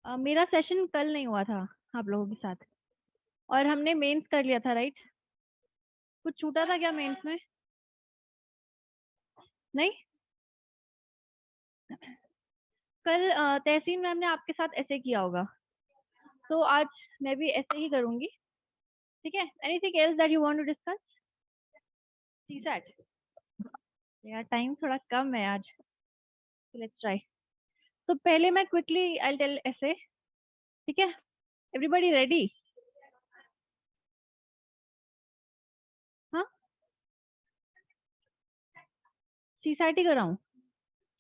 मेरा सेशन कल नहीं हुआ था आप लोगों के साथ, और हमने मेंस कर लिया था, राइट? कुछ छूटा था क्या मेंस में? नहीं। कल तहसीन मैम ने आपके साथ ऐसे किया होगा, तो आज मैं भी ऐसे ही करूंगी। ठीक है, anything else that you want to discuss? CSAT. यार टाइम थोड़ा कम है आज, लेट्स ट्राई। तो पहले मैं क्विकली आई टेल ऐसे। ठीक है, एवरीबॉडी रेडी? हाँ, सीसैट ही कराऊं?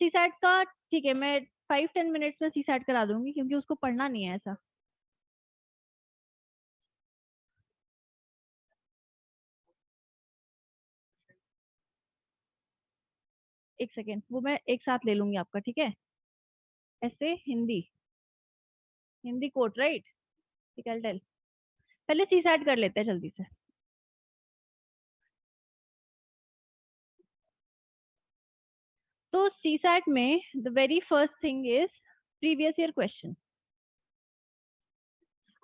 सीसैट का ठीक है, मैं 5-10 मिनट्स में सीसैट करा दूंगी, क्योंकि उसको पढ़ना नहीं है ऐसा। एक सेकेंड, वो मैं एक साथ ले लूंगी आपका, ठीक है? ऐसे हिंदी, हिंदी कोट, राइट? ठीक है, टेल। पहले सीसैट कर लेते हैं जल्दी से। तो सीसैट में the very first thing is previous year question.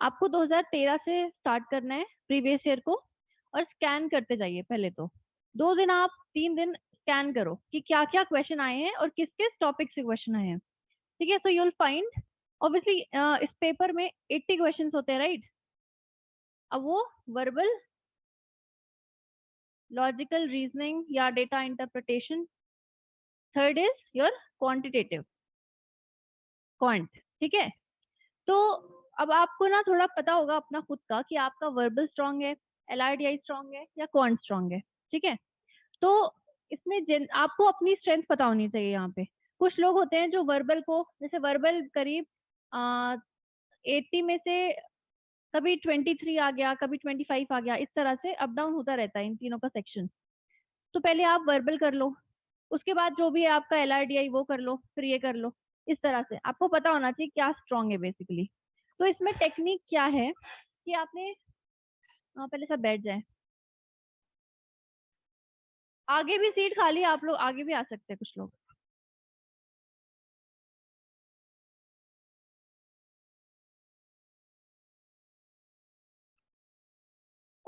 आपको 2013 से स्टार्ट करना है प्रीवियस ईयर को, और स्कैन करते जाइए। पहले तो 2 दिन, आप 3 दिन स्कैन करो कि क्या क्या क्वेश्चन आए हैं और किस किस टॉपिक से क्वेश्चन आए हैं। ठीक है, so you will find obviously इस पेपर में 80 क्वेश्चंस होते हैं, राइट? अब वो वर्बल, लॉजिकल रीजनिंग या data interpretation, third is your quantitative, quant. ठीक है, तो अब आपको ना थोड़ा पता होगा अपना खुद का कि आपका वर्बल स्ट्रांग है, एलआरडीआई स्ट्रांग है, या क्वांट स्ट्रांग है। ठीक है, तो इसमें आपको अपनी स्ट्रेंथ पता होनी चाहिए यहाँ पे। कुछ लोग होते हैं जो वर्बल को, जैसे वर्बल करीब 80 में से कभी 23 आ गया, कभी 25 आ गया, इस तरह से अप डाउन होता रहता है इन तीनों का सेक्शन। तो पहले आप वर्बल कर लो, उसके बाद जो भी है आपका एलआरडीआई वो कर लो, फिर ये कर लो। इस तरह से आपको पता होना चाहिए क्या स्ट्रांग है बेसिकली। तो इसमें टेक्निक क्या है कि आपने पहले सब बैठ जाए। आगे भी सीट खाली है, आप लोग आगे भी आ सकते हैं कुछ लोग।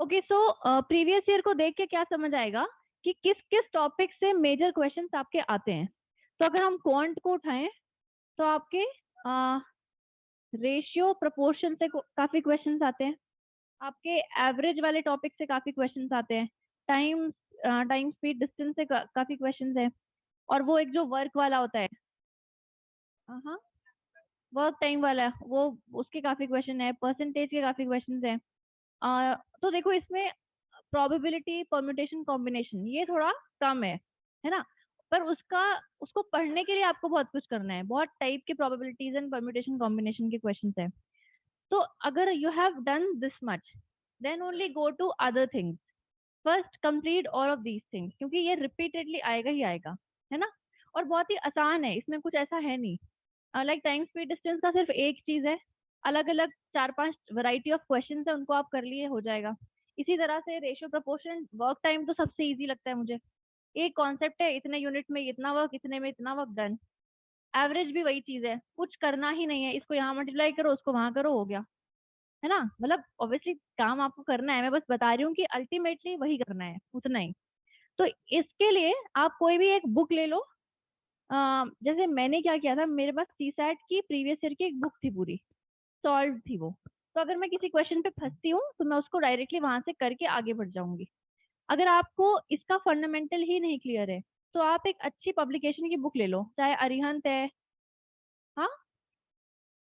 ओके, सो प्रीवियस ईयर को देख के क्या समझ आएगा कि किस किस टॉपिक से मेजर क्वेश्चंस आपके आते हैं। तो अगर हम क्वांट को उठाएं, तो आपके रेशियो प्रोपोर्शन से काफी क्वेश्चंस आते हैं। आपके एवरेज वाले टॉपिक से काफी क्वेश्चंस आते हैं। टाइम, टाइम स्पीड डिस्टेंस से काफी क्वेश्चंस है। और वो एक जो वर्क वाला होता है, हाँ, वर्क टाइम वाला, वो उसके काफी क्वेश्चन है, परसेंटेज के काफी क्वेश्चन है। तो देखो इसमें प्रोबेबिलिटी, परम्यूटेशन, कॉम्बिनेशन ये थोड़ा कम है ना? पर उसका, उसको पढ़ने के लिए आपको बहुत कुछ करना है, बहुत टाइप के प्रोबेबिलिटीज एंड परम्यूटेशन कॉम्बिनेशन के क्वेश्चंस है। तो अगर you have done this much, then only go to other things. First complete all of these things, क्योंकि ये रिपीटेडली आएगा ही आएगा, है ना? और बहुत ही आसान है, इसमें कुछ ऐसा है नहीं। लाइक टाइम स्पीड डिस्टेंस का सिर्फ एक चीज है, अलग अलग 4-5 वैरायटी ऑफ क्वेश्चन है, उनको आप कर लिए हो जाएगा। इसी तरह से रेशियो प्रोपोर्शन, वर्क टाइम तो सबसे इजी लगता है मुझे। एक कॉन्सेप्ट है, इतने यूनिट में इतना वर्क, इतने में इतना वर्क, डन। एवरेज भी वही चीज है, कुछ करना ही नहीं है, इसको यहाँ मल्टीप्लाई करो, उसको वहां करो, हो गया। है ना? मतलब ऑब्वियसली काम आपको करना है, मैं बस बता रही हूँ कि अल्टीमेटली वही करना है, उतना ही। तो इसके लिए आप कोई भी एक बुक ले लो। जैसे मैंने क्या किया था, मेरे पास सीसैट की प्रीवियस ईयर की एक बुक थी, पूरी सॉल्व थी वो। तो अगर मैं किसी क्वेश्चन पे फंसती हूँ तो मैं उसको डायरेक्टली वहां से करके आगे बढ़ जाऊंगी। अगर आपको इसका फंडामेंटल ही नहीं क्लियर है, तो आप एक अच्छी पब्लिकेशन की बुक ले लो, चाहे अरिहंत है, हाँ,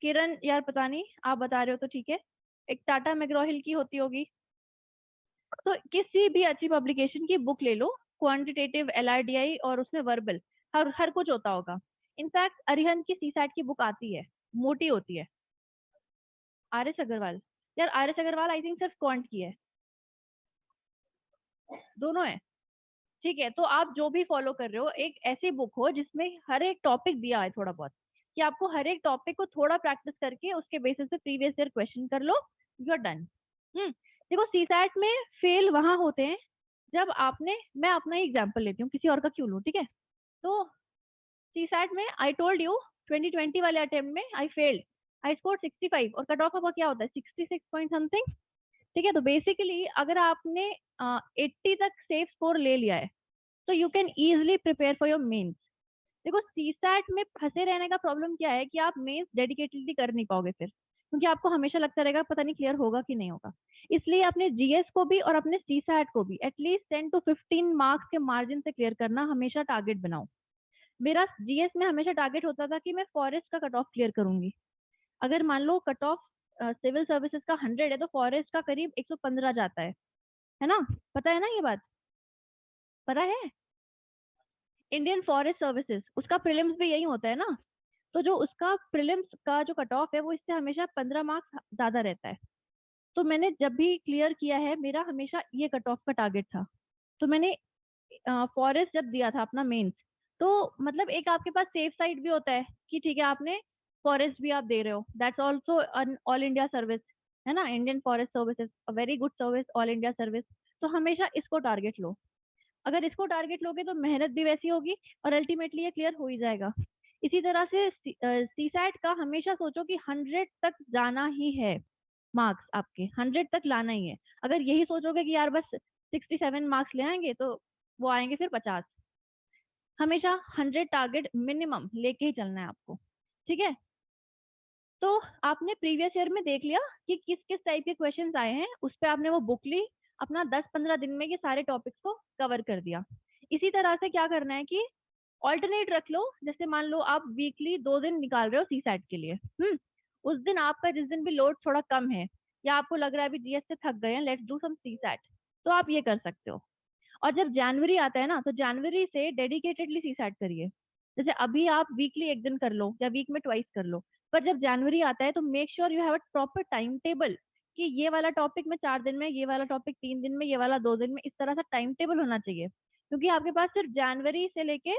किरण, यार पता नहीं, आप बता रहे हो तो ठीक है, एक टाटा मैग्रो-हिल की होती होगी। तो किसी भी अच्छी पब्लिकेशन की बुक ले लो, क्वांटिटेटिव, एलआरडीआई, और उसमें वर्बल, हर हर कुछ होता होगा। इनफैक्ट अरिहंत की सीसैट की बुक आती है, मोटी होती है। आर एस अग्रवाल, यार R S Agarwal I think सिर्फ क्वांट की है, दोनों है। ठीक है, तो आप जो भी फॉलो कर रहे हो, एक ऐसी बुक हो जिसमें हर एक टॉपिक दिया है थोड़ा बहुत, कि आपको हर एक टॉपिक को थोड़ा प्रैक्टिस करके उसके बेसिस पे प्रीवियस ईयर क्वेश्चन कर लो, यू आर डन। देखो सीसैट में फेल वहां होते हैं जब आपने, मैं अपना ही एग्जांपल लेती हूँ, किसी और का क्यों लूँ, ठीक है? तो सीसैट में आई टोल्ड यू, 2020 वाले अटेम्प्ट में आई फेल्ड। आई स्कोर 65 और कट ऑफ आपका क्या होता है 66 पॉइंट समथिंग। ठीक है, तो बेसिकली अगर आपने 80 तक सेफ स्कोर ले लिया है तो you can easily prepare for your mains. देखो सीसैट में फंसे रहने का प्रॉब्लम क्या है कि आप मेंस डेडिकेटेडली कर नहीं पाओगे फिर, क्योंकि आपको हमेशा लगता रहेगा पता नहीं क्लियर होगा कि नहीं होगा। इसलिए अपने जीएस को भी और अपने सीसैट को भी एटलीस्ट 10 to 15 मार्क्स के मार्जिन से क्लियर करना हमेशा टारगेट बनाओ। मेरा जीएस में हमेशा टारगेट होता था कि मैं फॉरेस्ट का कट ऑफ क्लियर करूंगी। अगर मान लो कट ऑफ सिविल सर्विसेज का 100 है तो फॉरेस्ट का करीब 115 जाता है ना? पता है ना ये बात? पता है? इंडियन फॉरेस्ट सर्विसेज उसका प्रीलिम्स भी यही होता है ना, तो जो उसका प्रीलिम्स का जो कट ऑफ है वो इससे हमेशा 15 मार्क्स ज्यादा रहता है। तो मैंने जब भी क्लियर किया है मेरा हमेशा ये कट ऑफ का टारगेट था। तो मैंने फॉरेस्ट जब दिया था अपना मेंस, तो मतलब एक आपके पास सेफ साइड भी होता है कि ठीक है आपने फॉरेस्ट भी आप दे रहे हो, that's also all India service, है ना? Indian forest services a very good service, all India service. तो हमेशा इसको टारगेट लो। अगर इसको टारगेट लोगे तो मेहनत भी वैसी होगी और अल्टीमेटली ये क्लियर हो ही जाएगा। इसी तरह से सीसैट का हमेशा सोचो कि 100 तक जाना ही है, मार्क्स आपके 100 तक लाना ही है। अगर यही सोचोगे कि यार बस 67 मार्क्स ले आएंगे तो वो आएंगे फिर 50। हमेशा 100 टारगेट मिनिमम लेके ही चलना है आपको। ठीक है, तो आपने प्रीवियस ईयर में देख लिया कि किस किस टाइप के क्वेश्चंस आए हैं, उस पे आपने वो बुक ली, अपना 10-15 दिन में ये सारे टॉपिक्स को कवर कर दिया। इसी तरह से क्या करना है कि ऑल्टरनेट रख लो। जैसे मान लो आप वीकली 2 दिन निकाल रहे हो सीसैट के लिए, उस दिन आपका जिस दिन भी लोड थोड़ा कम है या आपको लग रहा है अभी जीएस से थक गए हैं, लेट्स डू सम सीसैट, तो आप ये कर सकते हो। और जब जनवरी आता है ना तो जनवरी से डेडिकेटेडली सीसैट करिए। जैसे अभी आप वीकली 1 दिन कर लो या वीक में ट्वाइस कर लो, पर जब जनवरी आता है तो make sure you have a proper time table कि ये वाला टॉपिक में 4 दिन में, ये वाला टॉपिक 3 दिन में, ये वाला 2 दिन में, इस तरह से टाइम टेबल होना चाहिए। क्योंकि आपके पास सिर्फ जनवरी से लेके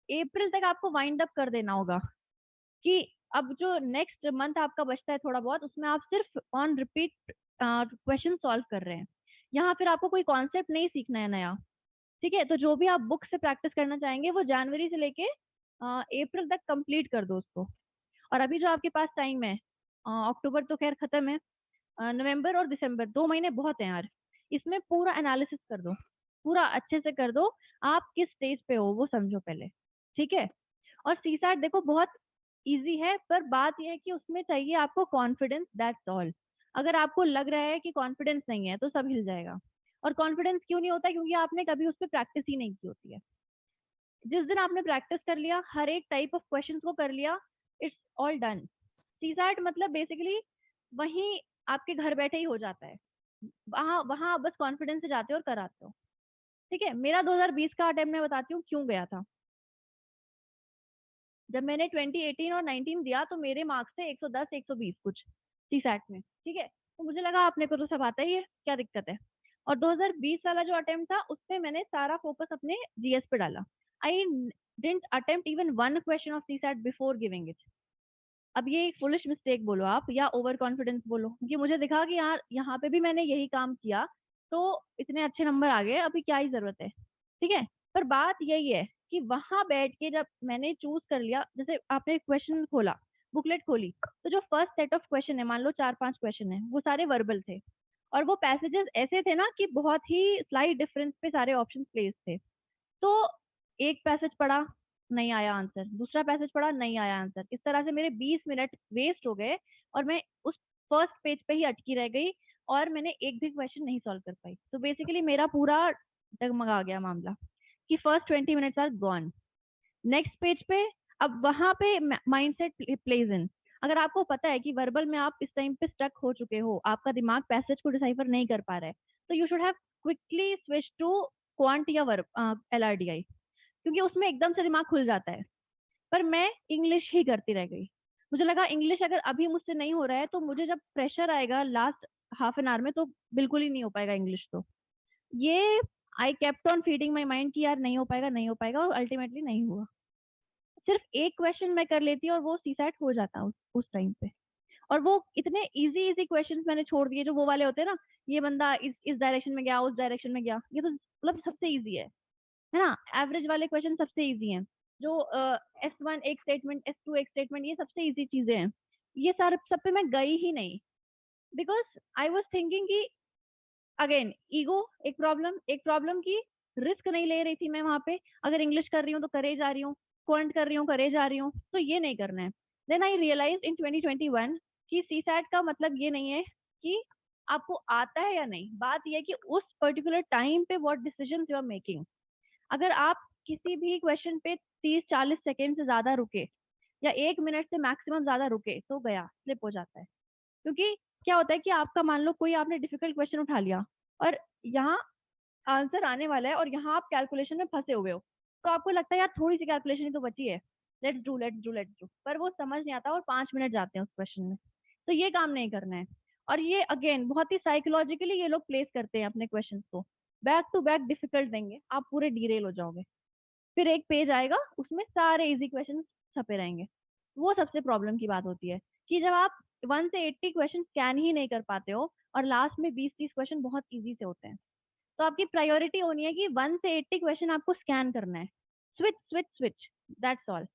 अप्रैल तक आपको वाइंड अप कर देना होगा कि अब जो नेक्स्ट मंथ आपका बचता है थोड़ा बहुत, उसमें आप सिर्फ ऑन रिपीट क्वेश्चन सॉल्व कर रहे हैं। यहाँ फिर आपको कोई कॉन्सेप्ट नहीं सीखना है नया। ठीक है, तो जो भी आप बुक से प्रैक्टिस करना चाहेंगे वो जनवरी से लेके अप्रैल तक कंप्लीट कर दो उसको। और अभी जो आपके पास टाइम है, अक्टूबर तो खैर खत्म है, नवंबर और दिसंबर 2 महीने बहुत हैं यार, इसमें पूरा एनालिसिस कर दो, पूरा अच्छे से कर दो। आप किस स्टेज पे हो वो समझो पहले। ठीक है, और सीसैट देखो बहुत इजी है, पर बात यह है कि उसमें चाहिए आपको कॉन्फिडेंस, दैट्स ऑल। अगर आपको लग रहा है कि कॉन्फिडेंस नहीं है तो सब हिल जाएगा। और कॉन्फिडेंस क्यों नहीं होता? क्योंकि आपने कभी उस पर प्रैक्टिस ही नहीं की होती है। जिस दिन आपने प्रैक्टिस कर लिया, हर एक टाइप ऑफ क्वेश्चंस को कर लिया, इट्स ऑल डन। सीसैट मतलब बेसिकली वही आपके घर बैठे ही हो जाता है। वहां वहां आप बस कॉन्फिडेंस से जाते हो और कराते हो। ठीक है, मेरा 2020 का अटेम्प्ट मैं बताती हूँ क्यों गया था। जब मैंने 2018 और 19 दिया तो मेरे मार्क्स थे 110 120 कुछ सीसैट में। ठीक है, तो मुझे लगा अपने को तो सब आता ही है, क्या दिक्कत है। और 2020 वाला जो अटेम्प्ट था उसमें मैंने सारा फोकस अपने जीएस पे डाला। I didn't attempt even one question of CSAT before giving it. अब ये एक फुलिश मिस्टेक बोलो आप या ओवर कॉन्फिडेंस बोलो, क्योंकि मुझे दिखा कि यार यहाँ पे भी मैंने यही काम किया तो इतने अच्छे नंबर आ गए, अभी क्या ही जरूरत है। ठीक है, पर बात यही है कि वहां बैठ के जब मैंने चूज कर लिया, जैसे आपने क्वेश्चन खोला, बुकलेट खोली, तो जो फर्स्ट सेट ऑफ क्वेश्चन है, मान लो 4-5 क्वेश्चन है, वो सारे वर्बल थे। और वो पैसेजेस ऐसे थे ना कि बहुत ही स्लाइट डिफरेंस पे सारे ऑप्शन प्लेस थे। तो एक पैसेज पढ़ा, नहीं आया आंसर, दूसरा पैसेज पढ़ा, नहीं आया आंसर, इस तरह से मेरे 20 मिनट वेस्ट हो गए और मैं उस फर्स्ट पेज पे ही अटकी रह गई और मैंने एक भी क्वेश्चन नहीं सॉल्व कर पाई। तो बेसिकली मेरा पूरा डगमगा गया मामला कि first 20 minutes are gone. Next page पे, अब वहां पे माइंडसेट प्लेज इन। अगर आपको पता है कि वर्बल में आप इस टाइम पे स्टक हो चुके हो, आपका दिमाग पैसेज को डिसाइफर नहीं कर पा रहा है, तो you should have quickly switch to quant या वर्ब एलआरडीआई, क्योंकि उसमें एकदम से दिमाग खुल जाता है। पर मैं इंग्लिश ही करती रह गई। मुझे लगा इंग्लिश अगर अभी मुझसे नहीं हो रहा है तो मुझे जब प्रेशर आएगा लास्ट हाफ एन आवर में तो बिल्कुल ही नहीं हो पाएगा इंग्लिश। तो ये I kept on feeding my mind कि यार नहीं हो पाएगा, नहीं हो पाएगा, और अल्टीमेटली नहीं हुआ। सिर्फ एक क्वेश्चन मैं कर लेती और वो सीसैट हो जाता उस टाइम पे। और वो इतने इजी इजी क्वेश्चंस मैंने छोड़ दिए जो वो वाले होते हैं ना, ये बंदा इस डायरेक्शन में गया, उस डायरेक्शन में गया, ये तो मतलब सबसे इजी है ना? एवरेज वाले क्वेश्चन सबसे इजी हैं। जो S1 एक स्टेटमेंट, S2 एक स्टेटमेंट, ये सबसे इजी चीजें हैं। ये सारे सब पे मैं गई ही नहीं, बिकॉज आई वॉज थिंकिंग कि अगेन ईगो एक प्रॉब्लम की रिस्क नहीं ले रही थी मैं वहां पे। अगर इंग्लिश कर रही हूँ तो करे जा रही हूँ, क्वांट कर रही हूँ करे जा रही हूँ, तो ये नहीं करना है। देन आई रियलाइज इन 2021 कि सीसैट का मतलब ये नहीं है कि आपको आता है या नहीं, बात यह है कि उस पर्टिकुलर टाइम पे what decision you are making. अगर आप किसी भी क्वेश्चन पे 30-40 सेकेंड से ज्यादा रुके या 1 मिनट से मैक्सिमम ज्यादा रुके तो गया, स्लिप हो जाता है। क्योंकि क्या होता है कि आपका मान लो कोई आपने डिफिकल्ट क्वेश्चन उठा लिया और यहाँ आंसर आने वाला है और यहाँ आप कैलकुलेशन में फंसे हुए हो, तो आपको लगता है यार थोड़ी सी कैलकुलेशन ही तो बची है, लेट्स डू, पर वो समझ नहीं आता और 5 मिनट जाते हैं उस क्वेश्चन में। तो ये काम नहीं करना है। और ये अगेन बहुत ही साइकोलॉजिकली ये लोग प्लेस करते हैं अपने क्वेश्चन को, बैक टू बैक डिफिकल्ट देंगे, आप पूरे डीरेल हो जाओगे। फिर एक पेज आएगा उसमें सारे इजी क्वेश्चन छपे रहेंगे। वो सबसे प्रॉब्लम की बात होती है कि जब आप 1 से 80 क्वेश्चन स्कैन ही नहीं कर पाते हो और लास्ट में 20-30 क्वेश्चन बहुत इजी से होते हैं, तो आपकी प्रायोरिटी होनी है कि 1 से 80 क्वेश्चन आपको स्कैन करना है। Switch switch switch, that's all.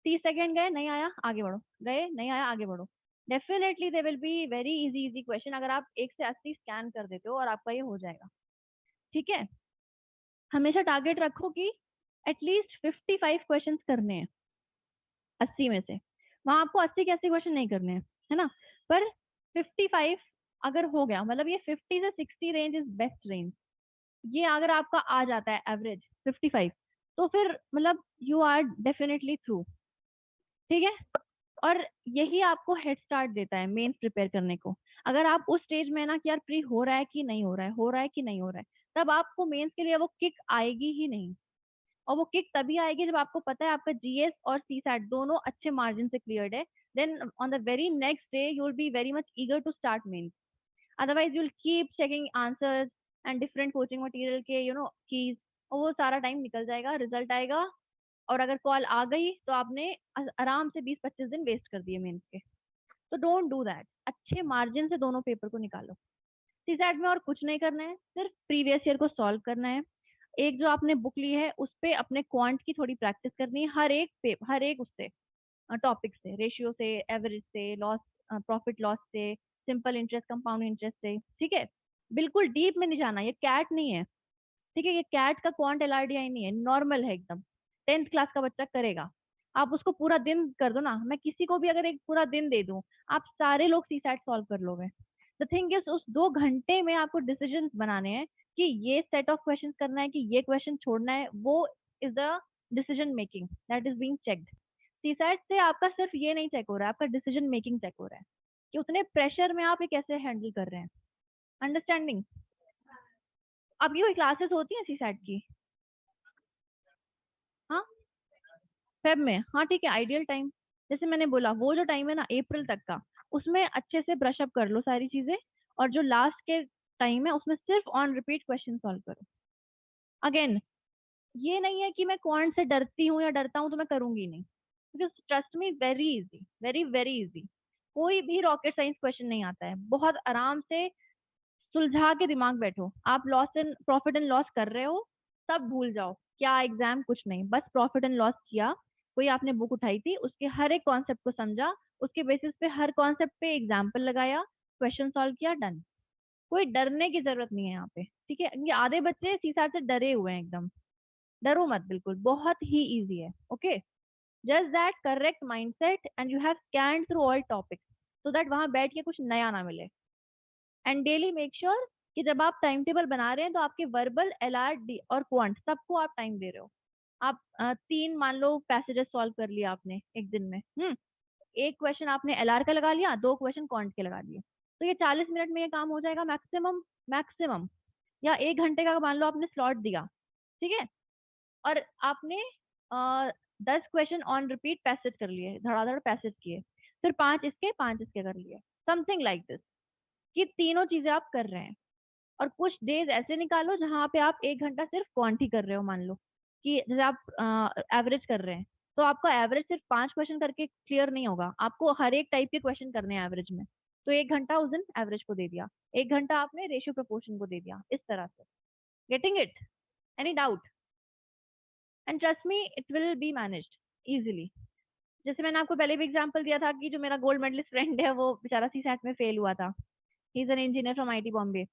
30 second गए नहीं आया आगे बढ़ो, गए नहीं आया आगे बढ़ो। Definitely they will be very easy easy question अगर आप 1 से 80 स्कैन कर देते हो और आपका ये हो जाएगा। ठीक है, हमेशा टारगेट रखो कि एटलीस्ट 55 क्वेश्चन करने हैं 80 में से। वहां आपको 80 के 80 क्वेश्चन नहीं करने हैं, है ना, पर 55 अगर हो गया मतलब ये 50 से 60 रेंज इज बेस्ट रेंज। ये अगर आपका आ जाता है एवरेज 55, तो फिर मतलब यू आर डेफिनेटली थ्रू। ठीक है, और यही आपको हेड स्टार्ट देता है मेंस प्रिपेयर करने को। अगर आप उस स्टेज में ना कि यार प्री हो रहा है कि नहीं हो रहा है, हो रहा है कि नहीं हो रहा है, तब आपको मेंस के लिए वो किक आएगी ही नहीं। और वो किक तभी आएगी जब आपको पता है आपका जीएस और सीसैट दोनों अच्छे मार्जिन से क्लियर्ड है। Then on the very next day you will be very much eager to start mains. Otherwise you will keep checking answers and different coaching material के कीज, और वो सारा टाइम निकल जाएगा, रिजल्ट आएगा और अगर कॉल आ गई तो आपने आराम से 20-25 दिन वेस्ट कर दिए मेंस के। तो डोंट डू दैट, अच्छे मार्जिन से दोनों पेपर को निकालो। सीसैट में और कुछ नहीं करना है, सिर्फ प्रीवियस ईयर को सॉल्व करना है। एक जो आपने बुक ली है उस पे अपने क्वांट की थोड़ी प्रैक्टिस करनी है, हर एक उससे टॉपिक से, रेशियो से, एवरेज से, लॉस प्रॉफिट लॉस से, सिंपल इंटरेस्ट कंपाउंड इंटरेस्ट से। ठीक है, बिल्कुल डीप में नहीं जाना, ये कैट नहीं है। ठीक है, ये कैट का क्वांट एलआरडीआई नहीं है, नॉर्मल है एकदम, 10th क्लास का बच्चा करेगा। आप उसको पूरा दिन कर दो ना, मैं किसी को भी अगर एक पूरा दिन दे दूं, आप सारे लोग सीसैट सॉल्व कर लोगे। द थिंग इज उस 2 घंटे में आपको डिसीजन बनाने हैं कि ये सेट ऑफ क्वेश्चन करना है कि ये क्वेश्चन छोड़ना है, वो is the decision making that is being checked. CSAT से आपका सिर्फ ये नहीं चेक हो रहा है, आपका डिसीजन मेकिंग चेक हो रहा है कि उतने प्रेशर में आप ये कैसे हैंडल कर रहे हैं। अंडरस्टैंडिंग। आपकी कोई क्लासेस होती हैं सीसैट की? हाँ, फेब में, हाँ ठीक है, आइडियल टाइम। जैसे मैंने बोला वो जो टाइम है ना अप्रैल तक का, उसमें अच्छे से ब्रश अप कर लो सारी चीजें। और जो लास्ट के टाइम है उसमें सिर्फ ऑन रिपीट क्वेश्चन सॉल्व करो। अगेन ये नहीं है कि मैं क्वांट से डरती हूँ या डरता हूँ तो मैं करूंगी नहीं, because trust me very easy, very very easy. कोई भी रॉकेट साइंस क्वेश्चन नहीं आता है, बहुत आराम से सुलझा के दिमाग बैठो। आप loss and profit and loss कर रहे हो, सब भूल जाओ, क्या एग्जाम कुछ नहीं, बस प्रॉफिट एंड लॉस किया। कोई आपने बुक उठाई थी, उसके हर एक कॉन्सेप्ट को समझा, उसके बेसिस पे हर कॉन्सेप्ट पे एग्जाम्पल लगाया, क्वेश्चन सॉल्व किया, डन। कोई डरने की जरूरत नहीं है यहाँ पे। ठीक है, ये आधे बच्चे सीसाट से डरे हुए हैं एकदम। डरो मत, बिल्कुल बहुत ही इजी है। Okay, just that correct mindset and you have scan through all topics, so that वहां बैठ के कुछ नया ना मिले। एंड डेली मेक श्योर कि जब आप टाइम टेबल बना रहे हैं तो आपके वर्बल, एलआर, डी और क्वांट सबको आप टाइम दे रहे हो। आप 3 मान लो पैसेजेस सॉल्व कर लिया आपने एक दिन में, एक क्वेश्चन आपने एलआर का लगा लिया, 2 क्वेश्चन क्वांट के लगा दिए, तो ये 40 मिनट में ये काम हो जाएगा मैक्सिमम। मैक्सिमम या 1 घंटे का मान लो आपने स्लॉट दिया। ठीक है, और आपने 10 क्वेश्चन ऑन रिपीट पैसेज कर लिए, धड़ाधड़ पैसेज किए, फिर 5 इसके 5 इसके कर लिए, समथिंग लाइक दिस, कि तीनों चीजें आप कर रहे हैं। और कुछ डेज ऐसे निकालो जहां पे आप 1 घंटा सिर्फ क्वांट ही कर रहे हो, मान लो कि जैसे आप एवरेज कर रहे हैं, तो आपका एवरेज सिर्फ 5 क्वेश्चन करके क्लियर नहीं होगा, आपको हर एक टाइप के क्वेश्चन करने हैं एवरेज में। तो 1 घंटा उस दिन एवरेज को दे दिया, 1 घंटा आपने रेशियो प्रोपोर्शन को दे दिया, इस तरह से। Getting it? Any doubt? And trust me it will be managed easily. जैसे मैंने आपको पहले भी एग्जांपल दिया था कि जो मेरा गोल्ड मेडलिस्ट फ्रेंड है वो बेचारा सीसैट में फेल हुआ था। He is an engineer from IT Bombay.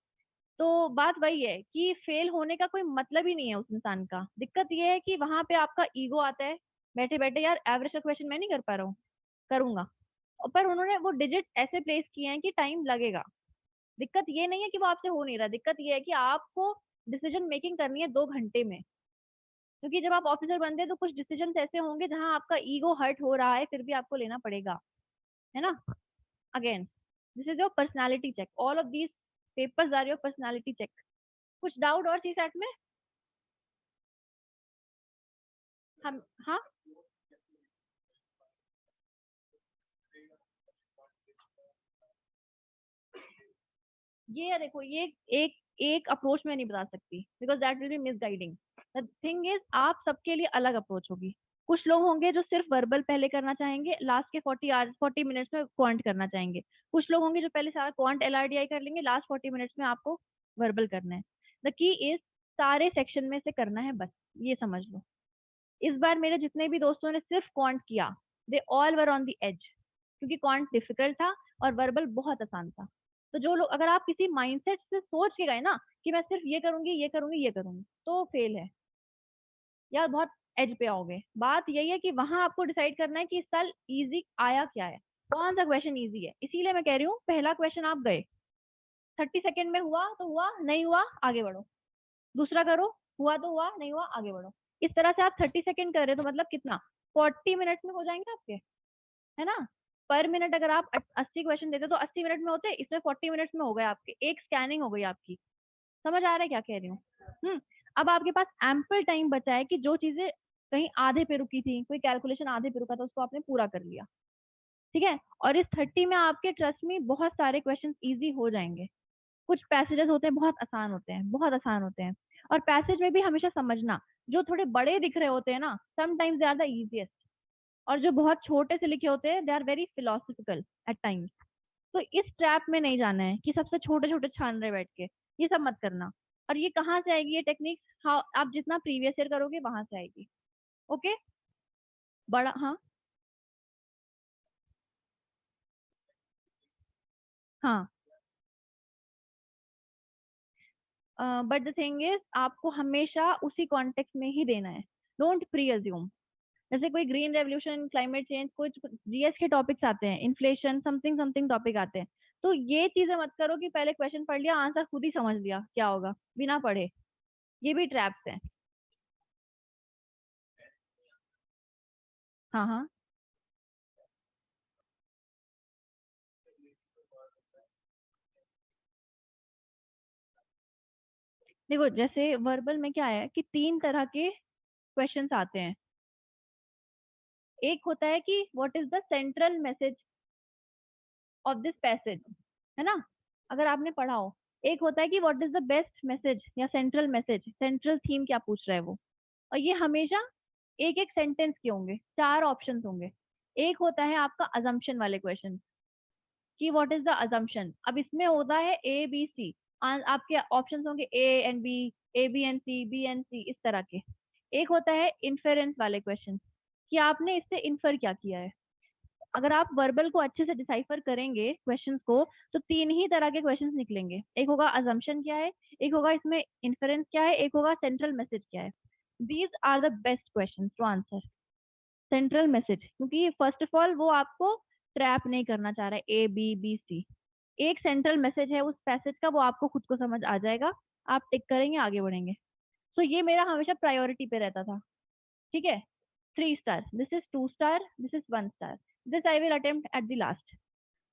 तो बात वही है कि फेल होने का कोई मतलब ही नहीं है उस इंसान का। दिक्कत ये है कि वहां पे आपका ईगो आता है, बैठे बैठे यार एवरेज का क्वेश्चन मैं नहीं कर पा रहा हूँ, करूंगा। पर उन्होंने वो डिजिट ऐसे प्लेस किए हैं कि टाइम लगेगा। दिक्कत ये नहीं है कि वो आपसे हो नहीं रहा, दिक्कत ये है कि आपको डिसीजन मेकिंग करनी है 2 घंटे में। क्योंकि जब आप ऑफिसर बनते हैं तो कुछ डिसीजन ऐसे होंगे जहां आपका ईगो हर्ट हो रहा है, फिर भी आपको लेना पड़ेगा, है ना। Again, this is your personality check, all of these papers are your personality check. कुछ डाउट और सी सेट में? हम, हाँ, ये देखो, ये एक एक अप्रोच में नहीं बता सकती, because that will be misguiding. The thing is, आप सबके लिए अलग अप्रोच होगी। कुछ लोग होंगे जो सिर्फ वर्बल पहले करना चाहेंगे, लास्ट के 40 मिनट्स में क्वांट करना चाहेंगे। कुछ लोग होंगे जो पहले सारा क्वांट एलआरडीआई कर लेंगे, लास्ट 40 मिनट्स में आपको वर्बल करना है। द की इज, सारे सेक्शन में से करना है बस, ये समझ लो। इस बार मेरे जितने भी दोस्तों ने सिर्फ क्वांट किया, they all were on the edge, क्योंकि क्वांट डिफिकल्ट था और वर्बल बहुत आसान था। तो जो लोग, अगर आप किसी माइंडसेट से सोच के गए ना कि मैं सिर्फ ये करूंगी ये करूंगी ये करूंगी, तो फेल है, या बहुत एज पे आओगे। बात यही है कि वहां आपको डिसाइड करना है कि इस साल इजी आया क्या है, कौन सा क्वेश्चन इजी है। इसीलिए मैं कह रही हूँ, पहला क्वेश्चन आप गए, 30 सेकेंड में हुआ तो हुआ, नहीं हुआ आगे बढ़ो। दूसरा करो, हुआ तो हुआ, नहीं हुआ आगे बढ़ो। इस तरह से आप 30 सेकेंड कर रहे हो तो मतलब कितना, 40 मिनट्स में हो जाएंगे आपके, है ना। पर मिनट अगर आप 80 क्वेश्चन देते तो 80 मिनट में होते, इसमें 40 मिनट्स में हो गए आपके, एक स्कैनिंग हो गई आपकी। समझ आ रहा है क्या कह रही हूँ? अब आपके पास एम्पल टाइम बचा है कि जो चीजें कहीं आधे पे रुकी थी, कोई कैलकुलेशन आधे पे रुका था, उसको आपने पूरा कर लिया। ठीक है। और इस 30 में आपके, ट्रस्ट में, बहुत सारे क्वेश्चन इजी हो जाएंगे। कुछ पैसेजेस होते हैं बहुत आसान होते हैं, बहुत आसान होते हैं। और पैसेज में भी हमेशा समझना, जो थोड़े बड़े दिख रहे होते हैं ना, sometimes they are the easiest. और जो बहुत छोटे से लिखे होते हैं, they are very philosophical at times. तो इस ट्रैप में नहीं जाना है कि सबसे छोटे छोटे छान रहे बैठ के, ये सब मत करना। और ये कहाँ से आएगी ये टेक्निक? हाँ, आप जितना प्रीवियस ईयर करोगे वहां से आएगी। ओके। बड़ा, हाँ। हाँ, बट द थिंग इज, आपको हमेशा उसी कॉन्टेक्स्ट में ही देना है। Don't pre assume. जैसे कोई ग्रीन रेवोल्यूशन, क्लाइमेट चेंज, कुछ जीएस के टॉपिक्स आते हैं, इन्फ्लेशन, समथिंग समथिंग टॉपिक आते हैं, तो ये चीजें मत करो कि पहले क्वेश्चन पढ़ लिया, आंसर खुद ही समझ लिया क्या होगा बिना पढ़े। ये भी ट्रैप्स हैं। हाँ, हाँ। देखो, जैसे वर्बल में क्या है कि 3 तरह के क्वेश्चंस आते हैं। एक होता है कि what is the central message of this passage, है ना, अगर आपने पढ़ा हो। एक होता है कि what is the best message या सेंट्रल मैसेज, सेंट्रल थीम क्या पूछ रहा है वो। और ये हमेशा एक एक सेंटेंस के होंगे, 4 ऑप्शंस होंगे। एक होता है आपका अजम्पशन वाले क्वेश्चन, कि व्हाट इज द अजम्पशन। अब इसमें होता है ए बी सी, आपके ऑप्शंस होंगे A and B, A B and C, B and C, इस तरह के। एक होता है इन्फेरेंस वाले क्वेश्चन, कि आपने इससे इन्फर क्या किया है। अगर आप वर्बल को अच्छे से डिसाइफर करेंगे क्वेश्चंस को, तो 3 ही तरह के क्वेश्चंस निकलेंगे। एक होगा अजम्पशन क्या है, एक होगा इसमें इन्फेरेंस क्या है, एक होगा सेंट्रल मैसेज क्या है। These are the best questions to answer. Central message, क्योंकि फर्स्ट ऑफ ऑल वो आपको ट्रैप नहीं करना चाह रहा है, ए बी बी सी। एक सेंट्रल मैसेज है उस पैसेज का, वो आपको खुद को समझ आ जाएगा, आप टिक करेंगे आगे बढ़ेंगे। तो ये मेरा हमेशा प्रायोरिटी पे रहता था। ठीक है। 3 star, this is 2 star, this is 1 star, this I will attempt at the last.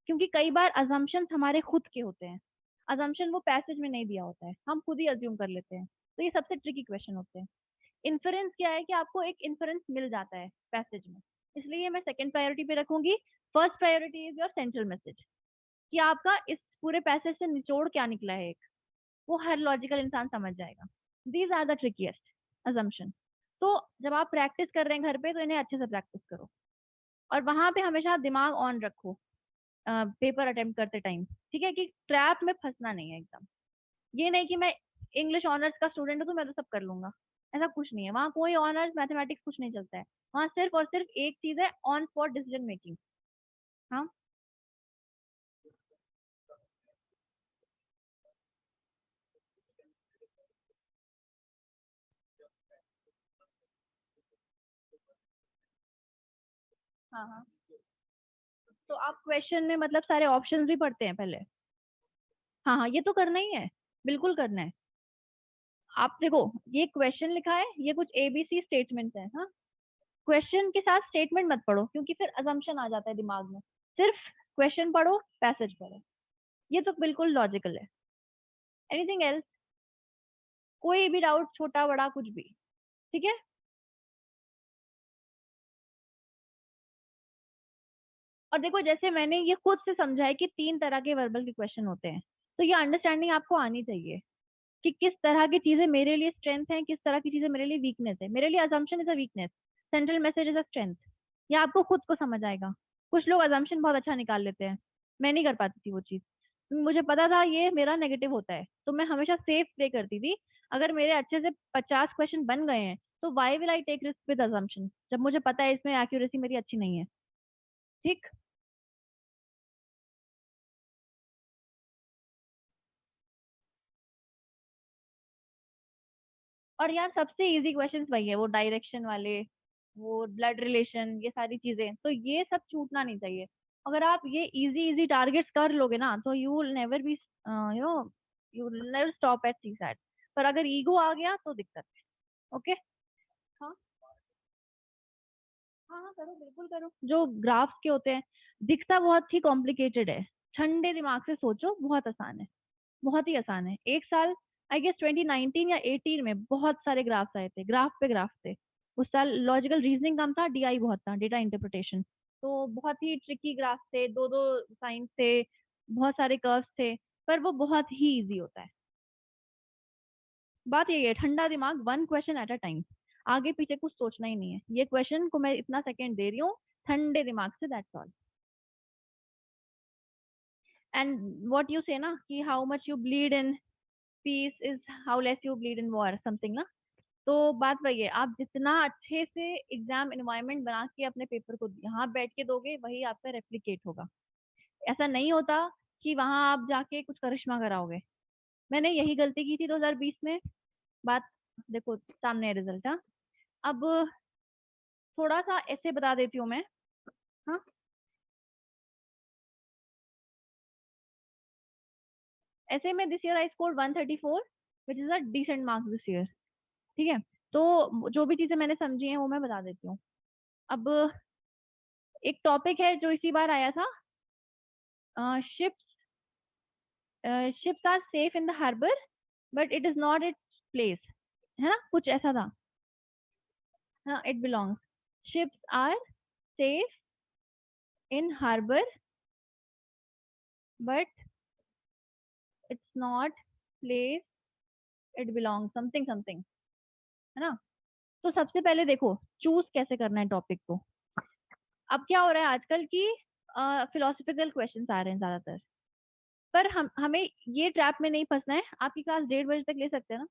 क्योंकि कई बार अजम्पशन हमारे खुद के होते हैं, अजम्पशन वो पैसेज में नहीं दिया होता है, हम खुद ही अज्यूम कर लेते हैं। तो ये सबसे ट्रिकी क्वेश्चन होते हैं। इन्फ्रेंस क्या है कि आपको एक इन्फ्रेंस मिल जाता है पैसेज में, इसलिए मैं सेकंड प्रायोरिटी पे रखूंगी। First priority is your central message, कि आपका इस पूरे पैसेज से निचोड़ क्या निकला है एक, वो हर लॉजिकल इंसान समझ जाएगा। These are the trickiest assumption. तो जब आप प्रैक्टिस कर रहे हैं घर पे, तो इन्हें अच्छे से प्रैक्टिस करो। और वहां पे हमेशा दिमाग ऑन रखो पेपर अटेम्प्ट करते टाइम। ठीक है, कि ट्रैप में फंसना नहीं है एकदम। ये नहीं कि मैं इंग्लिश ऑनर्स का स्टूडेंट हूँ तो मैं तो सब कर लूंगा, ऐसा कुछ नहीं है। वहाँ कोई ऑनर्स मैथमेटिक्स कुछ नहीं चलता है। वहाँ सिर्फ और सिर्फ एक चीज है, ऑन स्पॉट डिसीजन मेकिंग। हाँ हाँ हाँ। तो आप क्वेश्चन में मतलब सारे ऑप्शंस भी पढ़ते हैं पहले? हाँ हाँ, ये तो करना ही है, बिल्कुल करना है। आप देखो, ये क्वेश्चन लिखा है, ये कुछ एबीसी स्टेटमेंट्स है। हाँ, क्वेश्चन के साथ स्टेटमेंट मत पढ़ो, क्योंकि फिर अजम्पशन आ जाता है दिमाग में। सिर्फ क्वेश्चन पढ़ो, पैसेज पढ़ो, ये तो बिल्कुल लॉजिकल है। Anything else? कोई भी डाउट, छोटा बड़ा कुछ भी? ठीक है। और देखो, जैसे मैंने ये खुद से समझा है कि 3 तरह के वर्बल के क्वेश्चन होते हैं, तो ये अंडरस्टैंडिंग आपको आनी चाहिए कि किस तरह की चीजें मेरे लिए स्ट्रेंथ है, किस तरह की चीजें मेरे लिए वीकनेस है। मेरे लिए assumption is a weakness, central message is a strength. ये आपको खुद को समझ आएगा। कुछ लोग अजम्पशन बहुत अच्छा निकाल लेते हैं, मैं नहीं कर पाती थी वो चीज। मुझे पता था ये मेरा नेगेटिव होता है, तो मैं हमेशा सेफ प्ले करती थी। अगर मेरे अच्छे से 50 क्वेश्चन बन गए हैं, तो why will I take risk with assumption, जब मुझे पता है इसमें एक्यूरेसी मेरी अच्छी नहीं है। ठीक। और यार सबसे इजी क्वेश्चंस वही है, वो डायरेक्शन वाले, वो ब्लड रिलेशन, ये सारी चीजें, तो ये सब छूटना नहीं चाहिए। अगर आप ये इजी इजी टारगेट्स कर लोगे ना, तो you will never be, you will never stop at CSAT. पर अगर ईगो आ गया तो दिक्कत है। ओके। हाँ हाँ हाँ, करो, बिल्कुल करो। जो ग्राफ्स के होते हैं, दिखता बहुत ही कॉम्प्लिकेटेड है, ठंडे दिमाग से सोचो, बहुत आसान है। बहुत ही आसान है। एक साल, आई गेस 2019 या 18 में बहुत सारे ग्राफ्स आए थे, ग्राफ पे ग्राफ थे। उस साल लॉजिकल रीजनिंग कम था, डीआई बहुत था, डेटा इंटरप्रिटेशन। तो बहुत ही ट्रिकी ग्राफ थे, दो दो साइंस थे, बहुत सारे कर्व्स थे। पर वो बहुत ही इजी होता है। बात यही है, ठंडा दिमाग, one question at a time. आगे पीछे कुछ सोचना ही नहीं है, ये क्वेश्चन को मैं इतना सेकंड दे रही हूँ, ठंडे दिमाग से, that's all. And what you से ना कि how much you bleed in peace is how less you bleed in war, something ना। तो बात वही है, आप जितना अच्छे से एग्जाम एनवायरनमेंट बना के अपने पेपर को यहाँ बैठ के दोगे, वही आपका रेप्लिकेट होगा। ऐसा नहीं होता कि वहां आप जाके कुछ करिश्मा कराओगे। मैंने यही गलती की थी 2020 में। बात देखो, सामने है रिजल्ट। हाँ, अब थोड़ा सा ऐसे बता देती हूँ मैं। हाँ, ऐसे में this year I score 134, which is a decent marks this year. ठीक है। तो जो भी चीजें मैंने समझी हैं वो मैं बता देती हूँ। अब एक टॉपिक है जो इसी बार आया था, ships, ships are safe in the harbor but it is not its place, है ना, कुछ ऐसा था। हाँ, it belongs, ships are safe in harbor but it's not place it belongs, something something, है ना। तो सबसे पहले देखो, चूज कैसे करना है टॉपिक को। अब क्या हो रहा है आजकल की, फिलोसफिकल क्वेश्चंस आ रहे हैं ज्यादातर। पर हम हमें ये ट्रैप में नहीं फंसना है। आपकी क्लास 1:30 तक ले सकते हैं ना?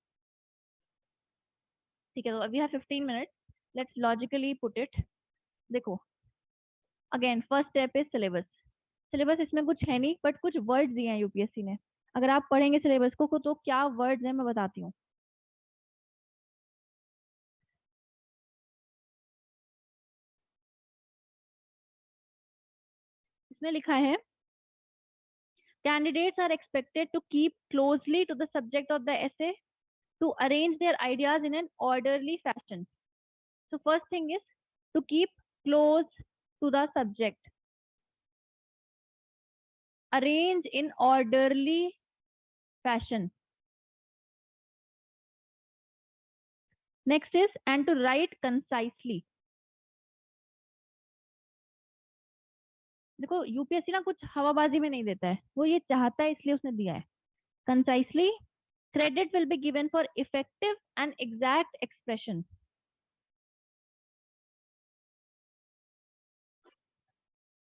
ठीक है, तो अभी है 15 minute, let's logically put it. देखो, again first step is syllabus. Syllabus इसमें कुछ है नहीं, बट कुछ वर्ड्स दिए हैं यूपीएससी ने। अगर आप पढ़ेंगे सिलेबस को तो क्या वर्ड्स हैं मैं बताती हूँ। इसमें लिखा है, candidates are expected to keep closely to the subject of the essay to arrange their ideas in an orderly fashion. So first thing is to keep close to the subject, arrange in orderly fashion. Next is and to write concisely. देखो, UPSC ना कुछ हवाबाजी में नहीं देता है, वो ये चाहता है इसलिए उसने दिया है। Concisely, credit will be given for effective and exact expression.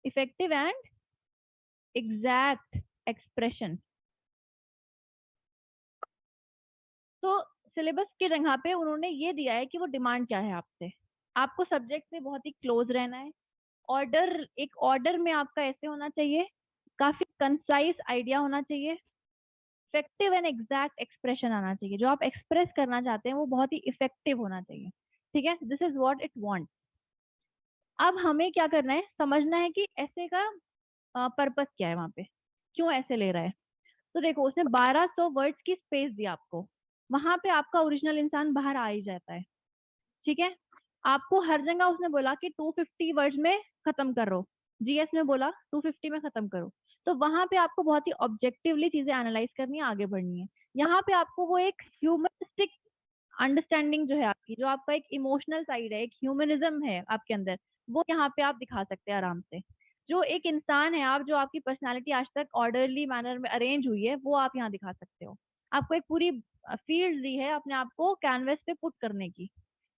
Effective and exact expression. तो सिलेबस की जगह पे उन्होंने ये दिया है कि वो डिमांड क्या है आपसे। आपको सब्जेक्ट से बहुत ही क्लोज रहना है। ऑर्डर, एक ऑर्डर में आपका ऐसे होना चाहिए, काफी कंसाइज आइडिया होना चाहिए, इफेक्टिव एंड एग्जैक्ट एक्सप्रेशन आना चाहिए, जो आप एक्सप्रेस करना चाहते हैं वो बहुत ही इफेक्टिव होना चाहिए। ठीक है, this is what it want. अब हमें क्या करना है, समझना है कि ऐसे का पर्पस क्या है, वहां पे क्यों ऐसे ले रहा है। तो देखो, उसने 1200 वर्ड्स की स्पेस दी आपको, वहां पे आपका ओरिजिनल इंसान बाहर आ ही जाता है। ठीक है, आपको हर जगह उसने बोला कि 250 वर्ड्स में खत्म करो, जीएस में बोला 250 में खत्म करो। तो वहां पे आपको बहुत ही ऑब्जेक्टिवली चीजें एनालाइज करनी है, आगे बढ़नी है। यहाँ पे आपको वो एक ह्यूमनिस्टिक अंडरस्टैंडिंग जो है आपकी, जो आपका एक इमोशनल साइड है, एक ह्यूमनिज्म है आपके अंदर, वो यहाँ पे आप दिखा सकते हैं आराम से। जो एक इंसान है आप, जो आपकी पर्सनालिटी आज तक ऑर्डरली मैनर में अरेंज हुई है, वो आप यहाँ दिखा सकते हो। आपको एक पूरी फील्ड दी है अपने आप को कैनवस पे पुट करने की।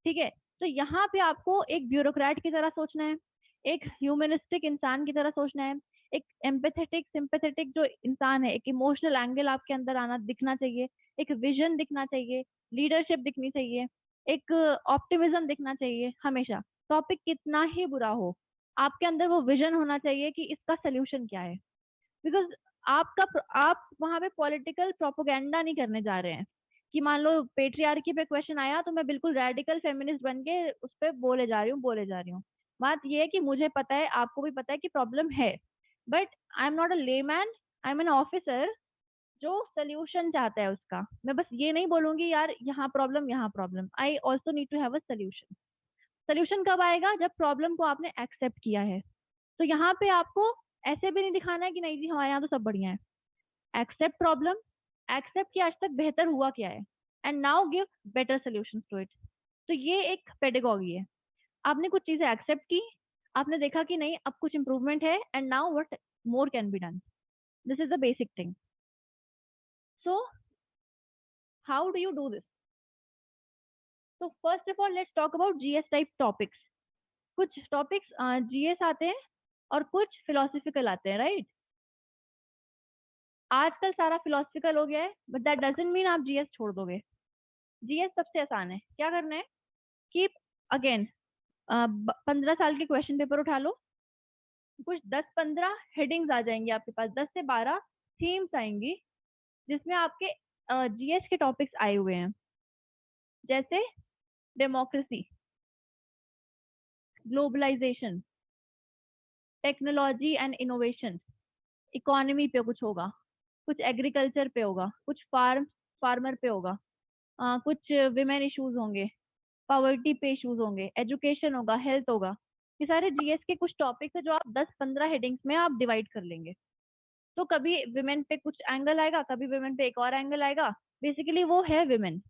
ठीक है, तो यहाँ पे आपको एक ब्यूरोक्रेट की तरह सोचना है, एक ह्यूमनिस्टिक इंसान की तरह सोचना है, एक एम्पैथेटिक सिंपैथेटिक जो इंसान है, एक इमोशनल एंगल आपके अंदर आना दिखना चाहिए, एक विजन दिखना चाहिए, लीडरशिप दिखनी चाहिए, एक ऑप्टिमिज्म दिखना चाहिए। हमेशा टॉपिक कितना ही बुरा हो, आपके अंदर वो विजन होना चाहिए कि इसका सोल्यूशन क्या है। बिकॉज आप वहां पे पॉलिटिकल प्रोपोगेंडा नहीं करने जा रहे हैं कि मान लो पेट्रियार्की पे क्वेश्चन आया तो मैं बिल्कुल रेडिकल फेमिनिस्ट बन के उस पर बोले जा रही हूँ। बात ये है कि मुझे पता है, आपको भी पता है कि प्रॉब्लम है, but I am not a layman, I am an officer जो सोल्यूशन चाहता है उसका। मैं बस ये नहीं बोलूंगी यार यहाँ प्रॉब्लम, यहाँ problem, I also need to have a solution. Solution कब आएगा, जब प्रॉब्लम को आपने एक्सेप्ट किया है। तो यहाँ पे आपको ऐसे भी नहीं दिखाना है कि नहीं जी हमारे यहाँ तो सब बढ़िया है। एक्सेप्ट प्रॉब्लम, एक्सेप्ट कि आज तक बेहतर हुआ क्या है, and now give better solution to it. तो ये एक पेडागॉजी है। आपने कुछ चीजें एक्सेप्ट की, आपने देखा कि नहीं अब कुछ इंप्रूवमेंट है, and now what more can be done. This is the basic thing. So how do you do this? तो first of all let's talk about GS type topics. कुछ टॉपिक्स जीएस आते हैं और कुछ फिलोसफिकल आते हैं, right? आजकल सारा फिलोसफिकल हो गया है, बट दैट डजंट मीन आप जीएस छोड़ दोगे। जीएस सबसे आसान है। क्या करना है कि अगेन 15 साल के क्वेश्चन पेपर उठा लो, कुछ 10-15 हेडिंग्स आ जाएंगी आपके पास, 10 से 12 थीम्स आएंगी जिसमें आपके जीएस के टॉपिक्स आए हुए हैं। जैसे democracy, globalisation, technology and innovation, economy पे कुछ होगा, कुछ एग्रीकल्चर पे होगा, कुछ फार्मर पे होगा, कुछ विमेन इश्यूज होंगे, पॉवर्टी पे इश्यूज होंगे, एजुकेशन होगा, हेल्थ होगा। ये सारे जीएस के कुछ टॉपिक्स है जो आप 10-15 हेडिंग्स में आप डिवाइड कर लेंगे। तो कभी विमेन पे कुछ एंगल आएगा, कभी विमेन पे एक और एंगल आएगा, बेसिकली वो है विमेन।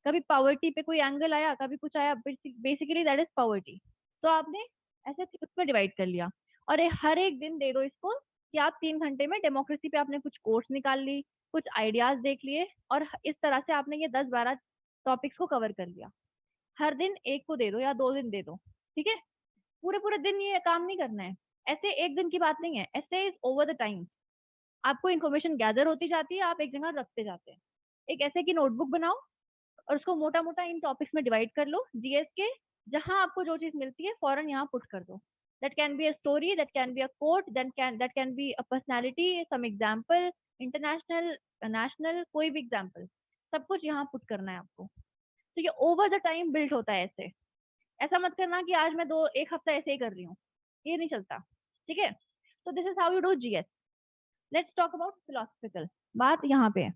कभी पॉवर्टी पे कोई एंगल आया, कभी कुछ आया, बेसिकली दैट इज पॉवर्टी। तो आपने ऐसे उसमें डिवाइड कर लिया, और हर एक दिन दे दो इसको कि आप 3 घंटे में डेमोक्रेसी पे आपने कुछ कोर्स निकाल ली, कुछ आइडियाज देख लिए, और इस तरह से आपने ये 10-12 टॉपिक्स को कवर कर लिया। हर दिन एक को दे दो या 2 दिन दे दो। ठीक है, पूरे पूरे दिन ये काम नहीं करना है। ऐसे एक दिन की बात नहीं है, ऐसे इज ओवर द टाइम। आपको इन्फॉर्मेशन गैदर होती जाती है, आप एक जगह रखते जाते हैं। एक ऐसे की नोटबुक बनाओ और उसको मोटा मोटा इन टॉपिक्स में डिवाइड कर लो जीएस के। जहां आपको जो चीज मिलती है फौरन यहाँ पुट कर दो। That can be a story, that can be a quote, that can be a personality, some example, international, national, कोई भी एग्जाम्पल, सब कुछ यहाँ पुट करना है आपको। तो ये ओवर द टाइम बिल्ड होता है ऐसे। ऐसा मत करना कि आज मैं एक हफ्ता ऐसे ही कर रही हूँ, ये नहीं चलता। ठीक है, तो this is how you do GS. Let's talk about philosophical. बात यहाँ पे है।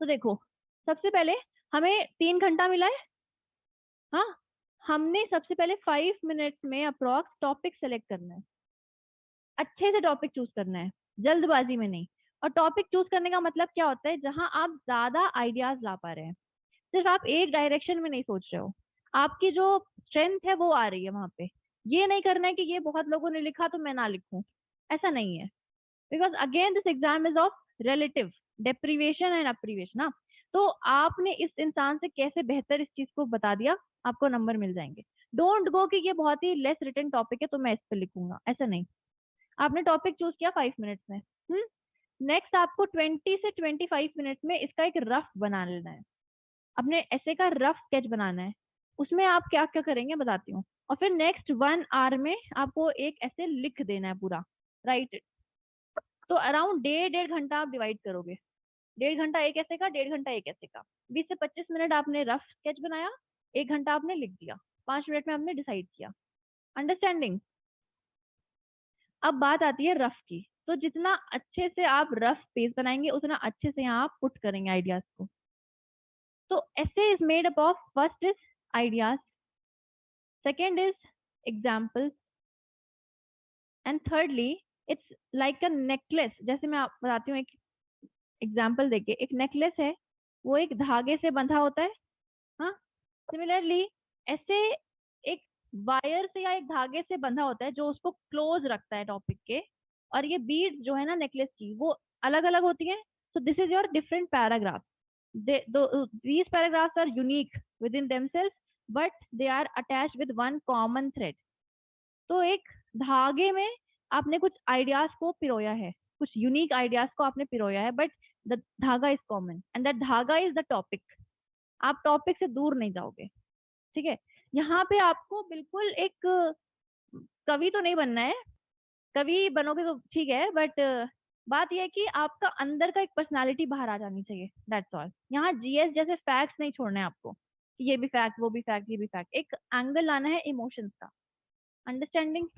तो देखो, सबसे पहले हमें 3 घंटा मिला है। हाँ, हमने सबसे पहले 5 मिनट्स में अप्रोक्स टॉपिक सेलेक्ट करना है, अच्छे से टॉपिक चूज करना है, जल्दबाजी में नहीं। और टॉपिक चूज करने का मतलब क्या होता है, जहां आप ज्यादा आइडियाज ला पा रहे हैं, सिर्फ आप एक डायरेक्शन में नहीं सोच रहे हो, आपकी जो स्ट्रेंथ है वो आ रही है वहां पे। ये नहीं करना है कि ये बहुत लोगों ने लिखा तो मैं ना लिखूं, ऐसा नहीं है। Because again this exam is of relative deprivation and अप्रीवेशन ना। तो आपने इस इंसान से कैसे बेहतर इस चीज को बता दिया, आपको नंबर मिल जाएंगे। डोंट गो कि ये बहुत ही लेस रिटन टॉपिक है तो मैं इस पर लिखूंगा, ऐसा नहीं। आपने टॉपिक चूज किया 5 मिनट्स में। नेक्स्ट आपको 20 से 25 मिनट्स में इसका एक रफ बना लेना है, अपने ऐसे का रफ स्केच बनाना है। उसमें आप क्या क्या करेंगे बताती हूँ। और फिर नेक्स्ट 1 आवर में आपको एक ऐसे लिख देना है पूरा, राइट। तो अराउंड 1.5 घंटा आप डिवाइड करोगे, 1.5 घंटा एक ऐसे का, 1.5 घंटा एक ऐसे का। 20 से 25 मिनट आपने रफ स्केच बनाया, 1 घंटा आपने लिख दिया, 5 मिनट में आपने डिसाइड किया। अंडरस्टैंडिंग। अब बात आती है रफ की। तो जितना अच्छे से आप रफ पेज बनाएंगे उतना अच्छे से यहाँ आप पुट करेंगे आइडियाज को। तो essay is made up of, first is ideas, second is examples, and thirdly it's like a necklace। जैसे मैं आप बताती हूँ एक एग्जाम्पल देके, एक नेकलेस है, वो एक धागे से बंधा होता है। हाँ, सिमिलरली ऐसे एक वायर से या एक धागे से बंधा होता है जो उसको क्लोज रखता है टॉपिक के। और ये बीड्स जो है ना नेकलेस की, वो अलग अलग होती है। So this is your different paragraph. These paragraphs are unique within themselves, but they are attached with one common thread। तो एक धागे में आपने कुछ आइडियाज को पिरोया है, कुछ यूनिक आइडियाज को आपने पिरोया है, बट द धागा इज कॉमन एंड दैट धागा इज द टॉपिक। आप टॉपिक से दूर नहीं जाओगे, ठीक है। यहाँ पे आपको बिल्कुल एक कवि तो नहीं बनना है, कवि बनोगे तो ठीक है, बट बात यह है कि आपका अंदर का एक पर्सनालिटी बाहर आ जानी चाहिए, दैट्स ऑल। यहाँ जीएस जैसे फैक्ट्स नहीं छोड़ने हैं आपको कि ये भी फैक्ट, वो भी फैक्ट, ये भी फैक्ट। एक एंगल लाना है इमोशंस का। अंडरस्टैंडिंग।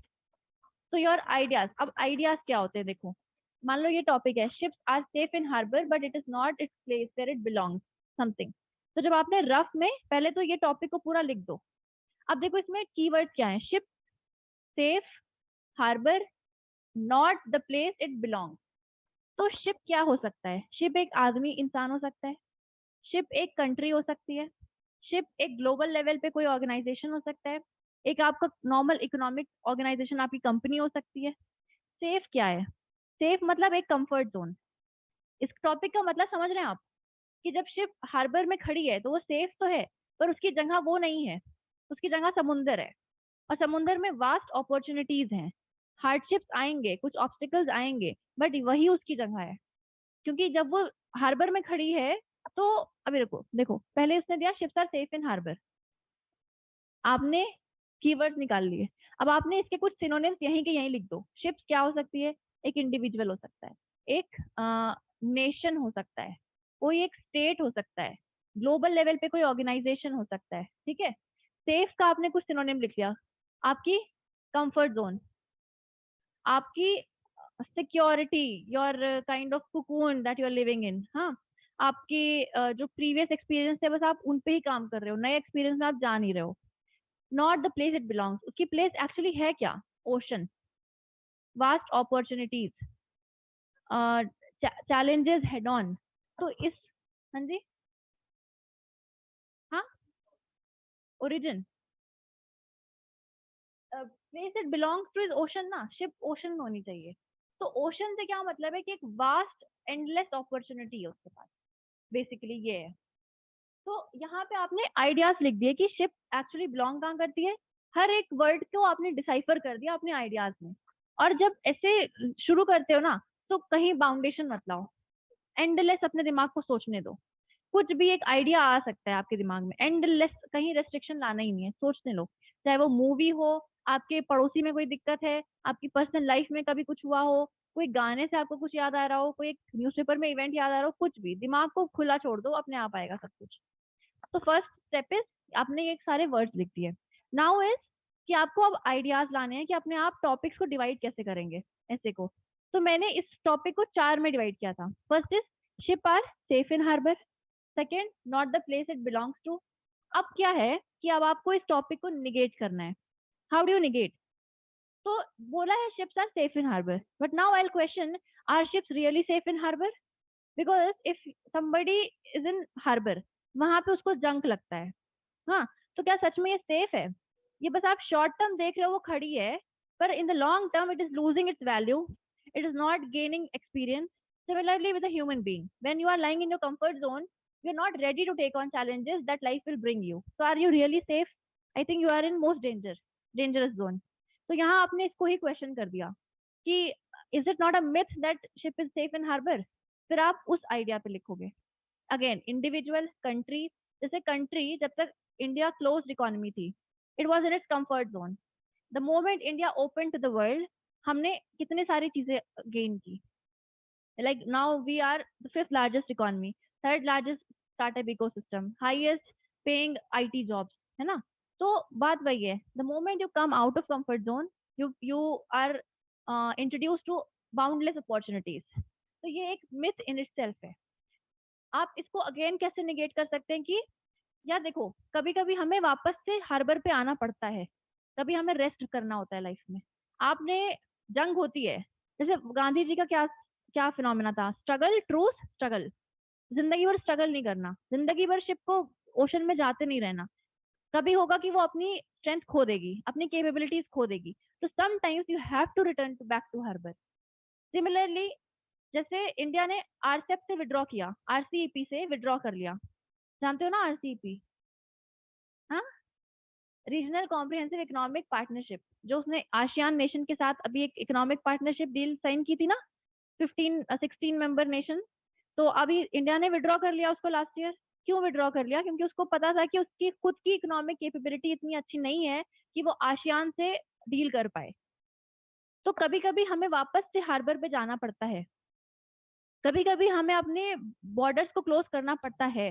तो योर आइडियाज, अब आइडियाज क्या होते हैं देखो। मान लो ये टॉपिक है, ships are safe in harbour but it is not its place where it belongs, something. तो जब आपने रफ में पहले तो ये टॉपिक को पूरा लिख दो। अब देखो इसमें कीवर्ड्स क्या है, ship, safe, harbour, not the place it belongs. तो शिप क्या हो सकता है? शिप एक आदमी इंसान हो सकता है, शिप एक कंट्री हो सकती है, शिप एक ग्लोबल लेवल पे कोई ऑर्गेनाइजेशन हो सकता है, एक आपका नॉर्मल इकोनॉमिक ऑर्गेनाइजेशन आपकी कंपनी हो सकती है। सेफ क्या है? सेफ मतलब एक कंफर्ट जोन। इस टॉपिक का मतलब समझ रहे हैं आप कि जब शिप हार्बर में खड़ी है तो वो सेफ तो है, पर उसकी जगह वो नहीं है, उसकी जगह समुंदर है। और समुंदर में वास्ट अपॉर्चुनिटीज हैं। हार्डशिप्स आएंगे, कुछ ऑब्स्टिकल्स आएंगे, बट वही उसकी जगह है। क्योंकि जब वो हार्बर में खड़ी है तो अभी देखो देखो, पहले उसने दिया ships are safe in harbour, आपने कीवर्ड्स निकाल लिए। अब आपने इसके कुछ सिनोनिम्स यहीं के यहीं लिख दो। शिप्स क्या हो सकती है? एक इंडिविजुअल हो सकता है, एक नेशन हो सकता है, कोई एक स्टेट हो सकता है, ग्लोबल लेवल पे कोई ऑर्गेनाइजेशन हो सकता है, ठीक है। सेफ का आपने कुछ सिनोनिम लिख लिया, आपकी कंफर्ट जोन, आपकी security, your kind of cocoon that you are living in. हाँ, आपकी जो प्रीवियस एक्सपीरियंस है बस आप उन पे ही काम कर रहे हो, नए एक्सपीरियंस में आप जा नहीं रहे हो। Not the place it belongs, उसकी प्लेस एक्चुअली है क्या? Ocean, vast opportunities, challenges head on. तो इस, हाँ जी, हाँ, origin, place it belongs two is ocean ना, शिप ओशन में होनी चाहिए। तो ओशन से क्या मतलब है कि एक वास्ट एंडलेस अपॉर्चुनिटी है उसके पास, बेसिकली ये है। तो यहाँ पे आपने आइडियाज लिख दिए कि शिप एक्चुअली बिलोंग कहाँ करती है। हर एक वर्ड को आपने डिसाइफर कर दिया अपने आइडियाज में। और जब ऐसे शुरू करते हो ना, तो कहीं बाउंडेशन मत लाओ, एंडलेस अपने दिमाग को सोचने दो। कुछ भी एक आइडिया आ सकता है आपके दिमाग में, एंडलेस, कहीं रेस्ट्रिक्शन लाना ही नहीं है, सोचने लो। चाहे वो मूवी हो, आपके पड़ोसी में कोई दिक्कत है, आपकी पर्सनल लाइफ में कभी कुछ हुआ हो, कोई गाने से आपको कुछ याद आ रहा हो, कोई एक न्यूज़पेपर में इवेंट याद आ रहा हो, कुछ भी, दिमाग को खुला छोड़ दो, अपने आप आएगा सब कुछ। तो फर्स्ट स्टेप इज, आपने ये सारे वर्ड्स लिख दिए। नाउ इज कि आपको अब आइडियाज लाने हैं कि अपने आप टॉपिक्स को डिवाइड कैसे करेंगे, ऐसे को। तो मैंने इस टॉपिक को 4 में डिवाइड किया था। First is ship are safe in harbour, second not the place it belongs to. अब क्या है कि अब आपको इस टॉपिक को निगेट करना है। How do you negate? तो बोला है ships are safe in harbour, but now I will question, are ships really safe in harbour? Because if somebody is in harbour, वहां पे उसको जंक लगता है। हाँ, तो क्या सच में ये सेफ है? ये बस आप शॉर्ट टर्म देख रहे हो वो खड़ी है, पर in the long term it is losing its value, it is not gaining experience. Similarly with a human being, when you are lying in your comfort zone, you're not ready to take on challenges that life will bring you. So are you really safe? I think you are in most dangerous zone. तो यहाँ आपने इसको ही question कर दिया कि is it not a myth that ship is safe in harbour? फिर आप उस आइडिया पे लिखोगे। Again individual, country. जैसे कंट्री, जब तक इंडिया क्लोज्ड इकोनॉमी थी, it was in its comfort zone. The moment India open to the world, हमने कितने सारी चीजें गेन की। Like now we are the fifth largest economy, third largest startup ecosystem, highest paying IT jobs, है ना? तो बात वही है, the moment you come out of comfort zone, you are introduced to boundless opportunities. तो ये एक myth in itself है। आप इसको अगेन कैसे निगेट कर सकते हैं कि यार देखो, कभी कभी हमें वापस से हार्बर पे आना पड़ता है, कभी हमें रेस्ट करना होता है लाइफ में। आपने जंग होती है, जैसे गांधी जी का क्या क्या फिनोमेना था, स्ट्रगल ट्रूथ स्ट्रगल। जिंदगी भर स्ट्रगल नहीं करना, जिंदगी भर शिप को ओशन में जाते नहीं रहना। कभी होगा कि वो अपनी स्ट्रेंथ खो देगी, अपनी कैपेबिलिटीज खो देगी, तो sometimes you have to return to back to harbour. Similarly, जैसे इंडिया ने आरसेप से विड्रॉ किया, आरसीईपी से विड्रॉ कर लिया, जानते हो ना आरसीईपी? हाँ, रीजनल कॉम्प्रिहेंसिव इकोनॉमिक पार्टनरशिप, जो उसने आसियान नेशन के साथ अभी एक इकोनॉमिक पार्टनरशिप डील साइन की थी ना, 16 मेंबर नेशन। तो अभी इंडिया ने विड्रॉ कर लिया उसको लास्ट ईयर। क्यों विड्रॉ कर लिया? क्योंकि उसको पता था कि उसकी खुद की इकोनॉमिक कैपेबिलिटी इतनी अच्छी नहीं है कि वो आसियान से डील कर पाए। तो कभी कभी हमें वापस से हार्बर पे जाना पड़ता है, कभी कभी हमें अपने बॉर्डर्स को क्लोज करना पड़ता है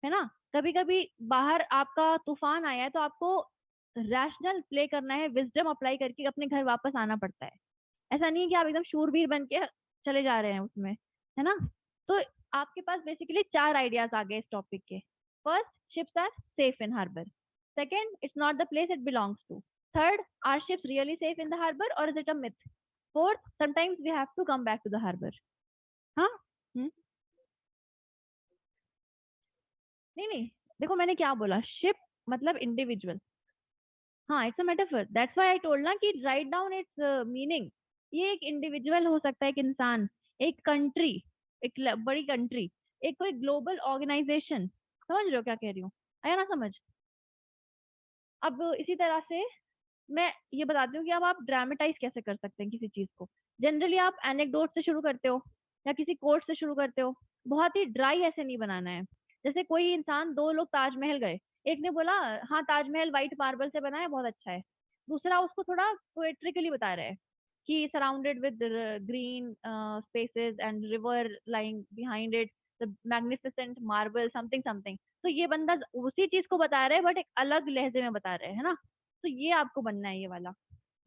ना? कभी कभी बाहर आपका तूफान आया है, तो आपको रैशनल प्ले करना है, विजडम अप्लाई करके अपने घर वापस आना पड़ता है। ऐसा नहीं है कि आप एकदम शूरवीर बन के चले जा रहे हैं उसमें, है ना? तो आपके पास बेसिकली 4 आइडियाज आ गए इस टॉपिक के। First, ships are safe in harbour. Second, it's not the place it belongs to. Third, are ships really safe in the harbour और is it a myth? Fourth, sometimes we have to come back to the harbour. हाँ। नहीं नहीं, देखो मैंने क्या बोला, ship मतलब individual. हाँ, it's a metaphor, that's why I told ना कि राइट डाउन इट्स मीनिंग। ये एक इंडिविजुअल हो सकता है, एक इंसान, एक कंट्री, एक बड़ी कंट्री, एक कोई ग्लोबल ऑर्गेनाइजेशन। समझ रहे हो क्या कह रही हूँ? आया ना समझ? अब इसी तरह से मैं ये बताती हूँ कि अब आप ड्रामेटाइज कैसे कर सकते हैं किसी चीज को। जनरली आप एनेक्डोट से शुरू करते हो या किसी कोट से शुरू करते हो, बहुत ही ड्राई ऐसे नहीं बनाना है। जैसे कोई इंसान, 2 लोग ताजमहल गए, एक ने बोला हाँ ताजमहल व्हाइट मार्बल से बना है, बहुत अच्छा है। दूसरा उसको थोड़ा पोएट्रिकली बता रहा है कि surrounded with green spaces and river lying behind it, the magnificent marble something something. तो ये बंदा उसी चीज को बता रहा है बट एक अलग लहजे में बता रहा है ना? तो ये आपको बनना है, ये वाला।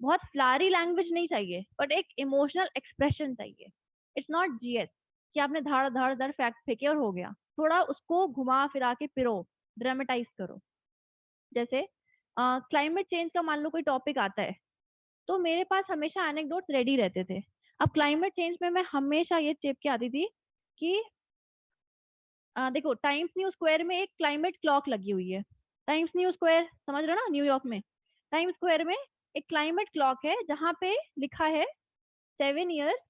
बहुत फ्लारी लैंग्वेज नहीं चाहिए, बट एक इमोशनल एक्सप्रेशन चाहिए। इट्स नॉट जीएस कि आपने धाड़ धाड़ धड़ फैक्ट फेंके और हो गया। थोड़ा उसको घुमा फिरा के पिरो, ड्रामेटाइज करो। जैसे क्लाइमेट चेंज का मान लो कोई टॉपिक आता है, तो मेरे पास हमेशा एनेक्डोट्स रेडी रहते थे। अब क्लाइमेट चेंज में मैं हमेशा ये चेप के आती थी कि देखो टाइम्स न्यू स्क्वायर में एक क्लाइमेट क्लॉक लगी हुई है। टाइम्स न्यू स्क्वायर समझ रहे हो ना, न्यूयॉर्क में टाइम्स स्क्वायर में एक क्लाइमेट क्लॉक है जहाँ पे लिखा है 7 years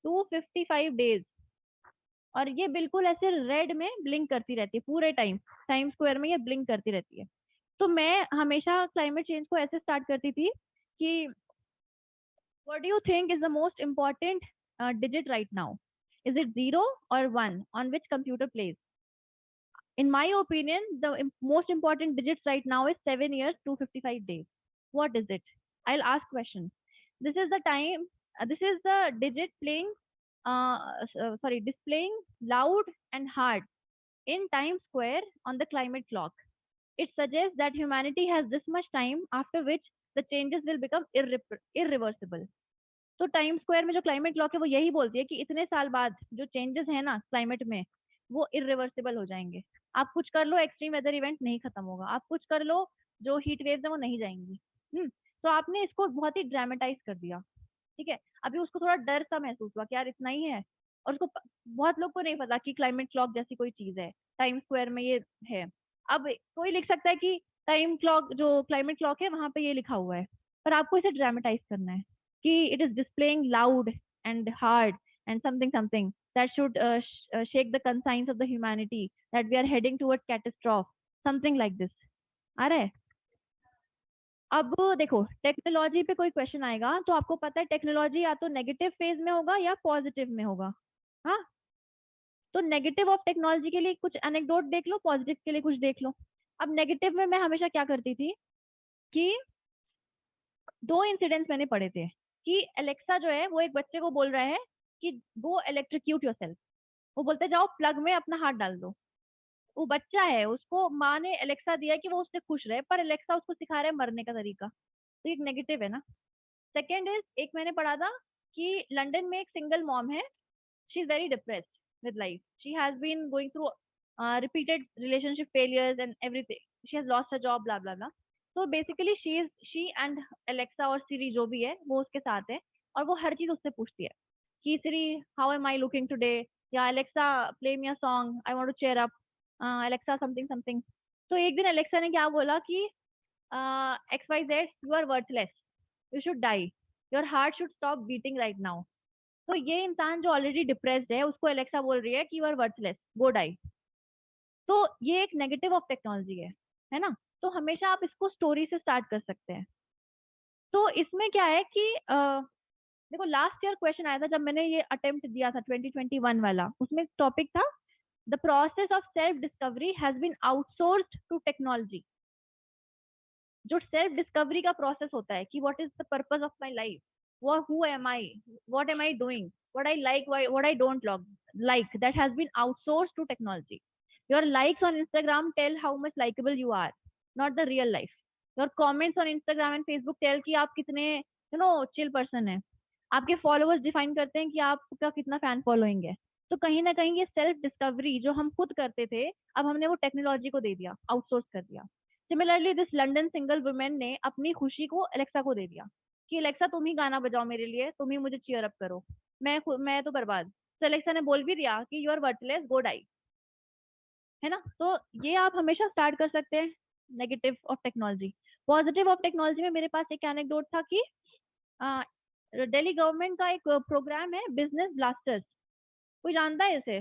255 days। और ये बिल्कुल ऐसे रेड में ब्लिंक करती रहती है पूरे टाइम, टाइम स्क्वायर में ये ब्लिंक करती रहती है। तो मैं हमेशा क्लाइमेट चेंज को ऐसे स्टार्ट करती थी कि what do you think is the most important digit right now? Is it 0 or 1 on which computer plays? In my opinion, the most important digits right now is 7 years, 255 days. What is it? I'll ask questions. This is the time, this is the digit playing, displaying loud and hard in Times Square on the climate clock. It suggests that humanity has this much time after which the changes will become irreversible. तो time square में जो climate clock है वो यही बोलती है कि इतने साल बाद जो चेंजेस है ना क्लाइमेट में, वो इरिवर्सिबल हो जाएंगे। आप कुछ कर लो, एक्सट्रीम वेदर इवेंट नहीं खत्म होगा। आप कुछ कर लो, जो हीट वेव्स है वो नहीं जाएंगी। तो आपने इसको बहुत ही ड्रामेटाइज कर दिया। ठीक है, अभी उसको थोड़ा डर सा महसूस हुआ कि यार इतना ही है। और उसको बहुत लोग को नहीं पता कि क्लाइमेट क्लॉक जैसी कोई चीज है, टाइम स्क्वायर में ये है। अब कोई लिख सकता है कि टाइम क्लॉक, जो क्लाइमेट क्लॉक है वहां पे ये लिखा हुआ है, पर आपको इसे ड्रामेटाइज करना है कि it is displaying loud and hard and something something that should shake the conscience of the humanity that we are heading toward catastrophe, something like this। आ रहा है? अब देखो, टेक्नोलॉजी पे कोई क्वेश्चन आएगा तो आपको पता है टेक्नोलॉजी या तो नेगेटिव फेज में होगा या पॉजिटिव में होगा। हाँ, तो नेगेटिव ऑफ टेक्नोलॉजी के लिए कुछ एनेक्डोट देख लो, पॉजिटिव के लिए कुछ देख लो। अब नेगेटिव में मैं हमेशा क्या करती थी कि 2 इंसिडेंट्स मैंने पढ़े थे कि एलेक्सा जो है वो एक बच्चे को बोल रहा है कि गो इलेक्ट्रिक्यूट योरसेल्फ। वो बोलते जाओ प्लग में अपना हाथ डाल दो। वो बच्चा है, उसको माँ ने एलेक्सा दिया कि वो उससे खुश रहे, पर एलेक्सा उसको सिखा रहा है मरने का तरीका। तो एक नेगेटिव है ना। सेकेंड इज, एक मैंने पढ़ा था कि लंदन में एक सिंगल मॉम है। She is very depressed with life. She has been going through repeated relationship failures and everything. She has lost her job, blah blah blah. So basically, she and Alexa और Siri जो भी है वो उसके साथ है, और वो हर चीज उससे पूछती है कि Siri, how am I looking today? या Alexa, play me a song. I want to cheer up. Alexa, something something. तो एक दिन Alexa ने क्या बोला कि XYZ, you are worthless. You should die. Your heart should stop beating right now. तो ये इंसान जो ऑलरेडी डिप्रेस्ड है उसको एलेक्सा बोल रही है कि you are worthless, go die. तो ये एक नेगेटिव ऑफ टेक्नोलॉजी है ना। तो हमेशा आप इसको स्टोरी से स्टार्ट कर सकते हैं। तो इसमें क्या है कि देखो लास्ट ईयर क्वेश्चन आया था जब मैंने ये अटेम्प्ट दिया था 2021 वाला, उसमें टॉपिक था the process of self discovery has been outsourced to technology. जो सेल्फ डिस्कवरी का प्रोसेस होता है कि what is the purpose of my life, who am I, what am I doing, what I like, what I don't like, that has been outsourced to technology. Your likes on Instagram tell how much likeable you are, not the real life. Your comments on Instagram and Facebook tell कि आप कितने chill person है। आपके followers define करते हैं कि आपका कितना फैन फॉलोइंग है। तो कहीं ना कहीं ये सेल्फ डिस्कवरी जो हम खुद करते थे, अब हमने वो टेक्नोलॉजी को दे दिया, आउटसोर्स कर दिया। Similarly this London single women ने अपनी खुशी को एलेक्सा को दे दिया कि एलेक्सा तुम ही गाना बजाओ मेरे लिए, तुम ही मुझे चीयर अप करो, मैं तो बर्बाद। तो एलेक्सा ने बोल भी दिया कि you are worthless, go die. है ना। तो ये आप हमेशा स्टार्ट कर सकते हैं negative of technology. Positive of technology में मेरे पास एक एनेक्डोट था कि दिल्ली गवर्नमेंट का एक प्रोग्राम है बिजनेस ब्लास्टर्स। कोई जानता है इसे?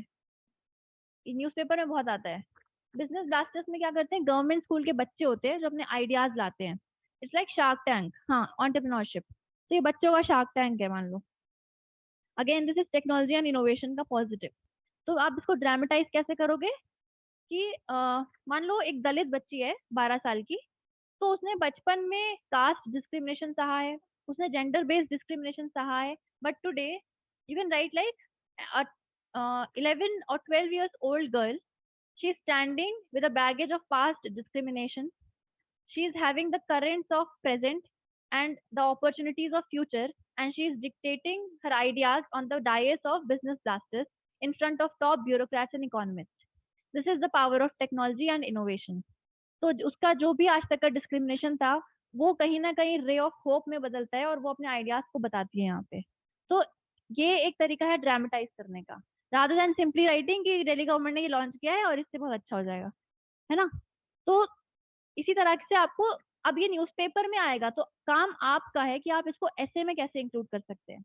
न्यूज़पेपर में बहुत आता है। बिजनेस ब्लास्टर्स में क्या करते हैं, गवर्नमेंट स्कूल के बच्चे होते हैं जो अपने आइडियाज लाते हैं। इट्स लाइक शार्क टैंक, हाँ, एंटरप्रेन्योरशिप। तो ये बच्चों का शार्क टैंक है मान लो। Again this is technology and innovation का पॉजिटिव। तो आप इसको ड्रामेटाइज कैसे करोगे कि मान लो एक दलित बच्ची है 12 साल की, तो उसने बचपन में कास्ट डिस्क्रिमिनेशन सहा है, उसने जेंडर बेस्ड डिस्क्रिमिनेशन सहा है, but today you can write like 11 or 12 years old girl, she is standing with a baggage of past discrimination. She is having the currents of present and the opportunities of future, and she is dictating her ideas on the dais of business blasters in front of top bureaucrats and economists. This is the power of technology and innovation. तो उसका जो भी आज तक का discrimination था वो कहीं ना कहीं रे ऑफ होप में बदलता है और वो अपने आइडियाज को बताती है यहाँ पे। तो ये एक तरीका है ड्रामेटाइज करने का, रादर देन सिंपली राइटिंग कि दिल्ली गवर्नमेंट ने ये लॉन्च किया है और इससे बहुत अच्छा हो जाएगा। है ना। तो इसी तरह से आपको, अब ये न्यूज़पेपर में आएगा तो काम आपका है कि आप इसको ऐसे में कैसे इंक्लूड कर सकते हैं।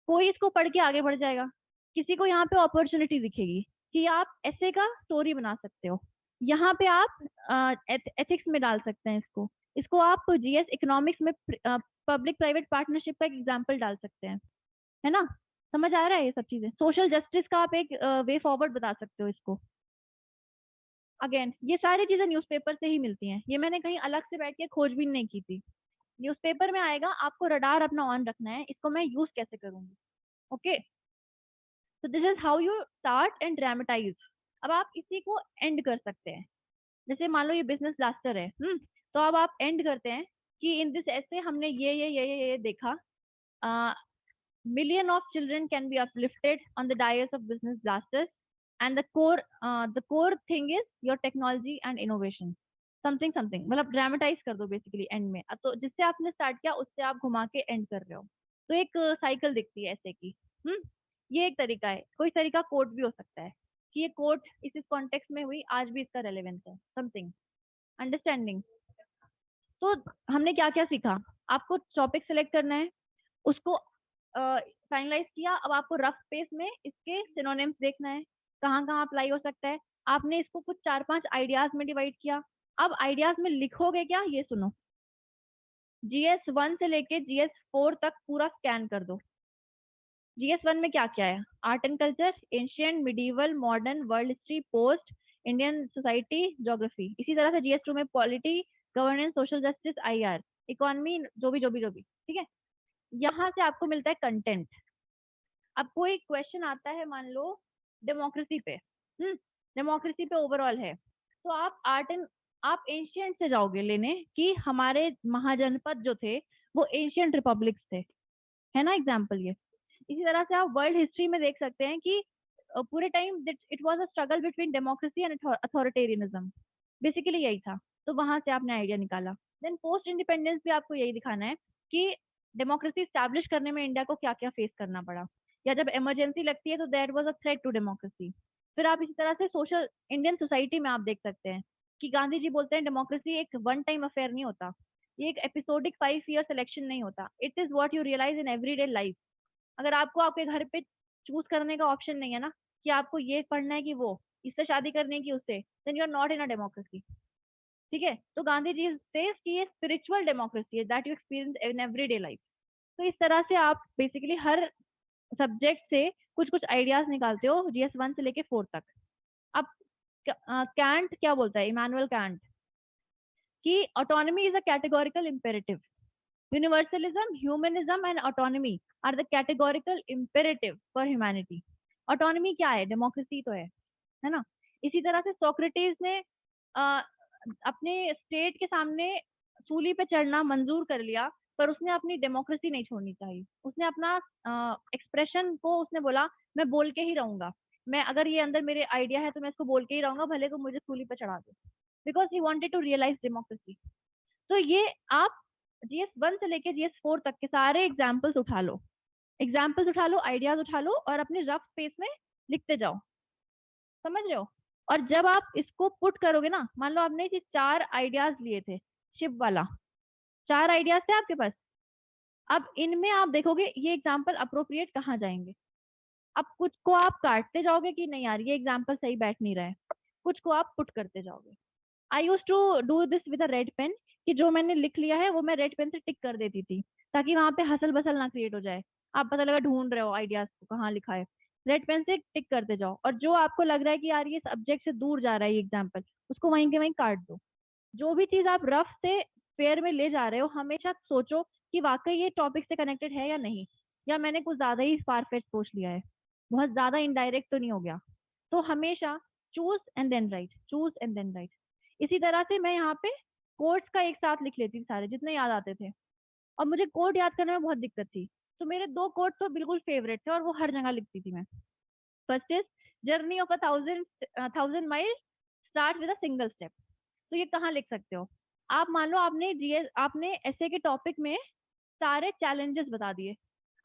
कोई इसको पढ़ के आगे बढ़ जाएगा, किसी को यहाँ पे अपॉर्चुनिटी दिखेगी कि आप ऐसे का स्टोरी बना सकते हो। यहाँ पे आप एथिक्स में डाल सकते हैं इसको, इसको आप जीएस इकोनॉमिक्स में पब्लिक प्राइवेट पार्टनरशिप का एक एग्जाम्पल डाल सकते हैं। है ना। समझ आ रहा है ये सब चीजें। सोशल जस्टिस का आप एक वे फॉरवर्ड बता सकते हो इसको। अगेन ये सारी चीजें न्यूज़पेपर से ही मिलती हैं, ये मैंने कहीं अलग से बैठ के खोजबीन नहीं की थी। न्यूज़पेपर में आएगा, आपको रडार अपना ऑन रखना है, इसको मैं यूज कैसे करूंगी। ओके, तो this is how you start and dramatise. अब आप इसी को एंड कर सकते हैं। जैसे मान लो ये बिजनेस ब्लास्टर है, तो अब आप एंड करते हैं कि इन दिस ऐसे हमने ये देखा, million of children can be uplifted on the dais of business blasters, and the core thing is your technology and innovation, something something, मतलब ड्रामेटाइज कर दो बेसिकली एंड में। तो जिससे आपने स्टार्ट किया उससे आप घुमा के एंड कर रहे हो, तो एक साइकिल दिखती है ऐसे की। ये एक तरीका है। कोई तरीका कोट भी हो सकता है कि ये कोट इस कॉन्टेक्स्ट में हुई, आज भी इसका रेलेवेंस है, समथिंग अंडरस्टैंडिंग। तो हमने क्या क्या सीखा, आपको टॉपिक सेलेक्ट करना है, उसको फाइनलाइज किया। अब आपको रफ स्पेस में इसके सिनोनिम्स देखना है, कहाँ कहाँ अप्लाई हो सकता है। आपने इसको कुछ 4-5 आइडियाज में डिवाइड किया। अब आइडियाज में लिखोगे क्या, ये सुनो। GS1 से लेके GS4 तक पूरा स्कैन कर दो। GS1 में क्या क्या है, art and culture, ancient, medieval, modern, world history, post, Indian society geography. इसी तरह से GS2 में polity, governance, social justice, IR, economy, जो भी, ठीक है। यहाँ से आपको मिलता है कंटेंट। अब कोई क्वेश्चन आता है मान लो डेमोक्रेसी पे, डेमोक्रेसी पे ओवरऑल है, तो आप एंशियंट से जाओगे लेने कि हमारे महाजनपद जो थे वो एंशियंट रिपब्लिक्स थे, है ना एग्जाम्पल ये। इसी तरह से आप वर्ल्ड हिस्ट्री में देख सकते हैं कि पूरे time it was a struggle between democracy and authoritarianism, basically यही था। तो वहां से आपने आइडिया निकाला। देन पोस्ट इंडिपेंडेंस भी आपको यही दिखाना है कि डेमोक्रेसी स्टैब्लिश करने में इंडिया को क्या क्या फेस करना पड़ा, या जब इमरजेंसी लगती है तो that was a threat to democracy. फिर आप इसी तरह से सोशल इंडियन सोसाइटी में आप देख सकते हैं कि गांधी जी बोलते हैं डेमोक्रेसी एक वन टाइम अफेयर नहीं होता, ये एक एपिसोडिक 5 ईयर सिलेक्शन नहीं होता, it is what you realise in everyday life. अगर आपको आपके घर पे चूज करने का ऑप्शन नहीं है ना कि आपको ये पढ़ना है कि वो, इससे शादी करनी है कि उससे, then you are not in a democracy. ठीक है, तो गांधी जी सेज कि ये स्पिरिचुअल डेमोक्रेसी है that you experience in everyday life. तो इस तरह से आप बेसिकली हर सब्जेक्ट से कुछ कुछ आइडियाज निकालते हो GS1 से लेके 4 तक। अब कैंट क्या बोलता है, इमानुअल कैंट, कि autonomy is a categorical imperative, universalism, humanism and autonomy are the categorical imperative for humanity. Autonomy क्या है, डेमोक्रेसी तो है ना। इसी तरह से सोक्रेटिस ने अ, अपने स्टेट के सामने सूली पे चढ़ना मंजूर कर लिया, पर उसने अपनी डेमोक्रेसी नहीं छोड़नी चाहिए। उसने अपना एक्सप्रेशन को उसने बोला मैं बोल के ही रहूंगा, मैं अगर ये अंदर मेरे आइडिया है तो मैं इसको बोल के ही रहूंगा, भले को मुझे सूली पे चढ़ा दो, because he wanted to realise democracy. तो ये आप GS1 से लेके GS4 तक के सारे एग्जाम्पल्स उठा लो, आइडियाज उठा लो और अपने रफ स्पेस में लिखते जाओ, समझ रहे हो। और जब आप इसको पुट करोगे ना, मान लो आपने ये 4 आइडियाज लिए थे, शिप वाला 4 आइडियाज थे आपके पास, अब इनमें आप देखोगे ये एग्जाम्पल अप्रोप्रिएट कहाँ जाएंगे। अब कुछ को आप काटते जाओगे कि नहीं यार ये एग्जाम्पल सही बैठ नहीं रहा है, कुछ को आप पुट करते जाओगे। I use to do this with a red pen, कि जो मैंने लिख लिया है वो मैं रेड पेन से टिक कर देती थी, ताकि वहां पे हसल बसल ना क्रिएट हो जाए। आप पता लगा ढूंढ रहे हो आइडियाज को कहाँ लिखा है, रेड पेन से टिक करते जाओ, और जो आपको लग रहा है कि यार ये सब्जेक्ट से दूर जा रहा है ये एग्जाम्पल, उसको वहीं के वहीं काट दो। जो भी चीज आप रफ से फेयर में ले जा रहे हो हमेशा सोचो कि वाकई ये टॉपिक से कनेक्टेड है या नहीं, या मैंने कुछ ज्यादा ही फारफेच सोच लिया है, बहुत ज्यादा इनडायरेक्ट तो नहीं हो गया। तो हमेशा choose and then write, choose and then write. इसी तरह से मैं यहाँ पे कोट्स का एक साथ लिख लेती थी सारे जितने याद आते थे, और मुझे कोट याद करने में बहुत दिक्कत थी। तो मेरे 2 कोट तो बिल्कुल फेवरेट थे और वो हर जगह लिखती थी मैं। First is journey of a thousand mile start with a single step. तो ये कहाँ लिख सकते हो, आप मान लो आपने GS आपने ऐसे के टॉपिक में सारे चैलेंजेस बता दिए,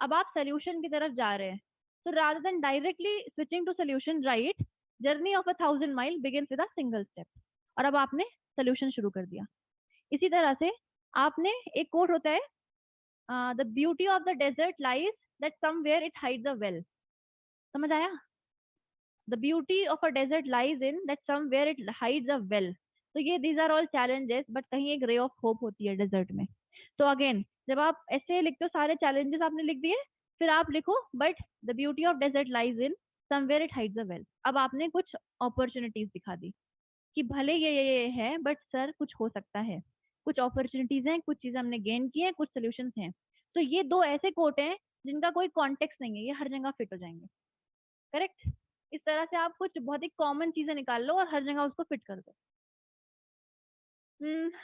अब आप सोल्यूशन की तरफ जा रहे हैं, तो rather than directly switching to solution right journey of a thousand mile begins with a single step, और अब आपने सोल्यूशन शुरू कर दिया। इसी तरह से आपने एक कोट होता है, the beauty of the desert lies that somewhere it hides a well. समझ आया, the beauty of a desert lies in that somewhere it hides a well. तो ये these are all challenges, but कहीं एक ray of hope होती है desert में। तो अगेन जब आप ऐसे लिखते हो सारे चैलेंजेस आपने लिख दिए, फिर आप लिखो but the beauty of desert lies in somewhere it hides a well. अब आपने कुछ अपॉर्चुनिटीज दिखा दी कि भले ये है बट सर कुछ हो सकता है, कुछ अपॉर्चुनिटीज हैं, कुछ चीजें हमने गेन की है, कुछ सोल्यूशंस हैं। तो ये 2 ऐसे कोट हैं जिनका कोई कॉन्टेक्स्ट नहीं है, ये हर जगह फिट हो जाएंगे, करेक्ट। इस तरह से आप कुछ बहुत ही कॉमन चीजें निकाल लो और हर जगह उसको फिट कर दो।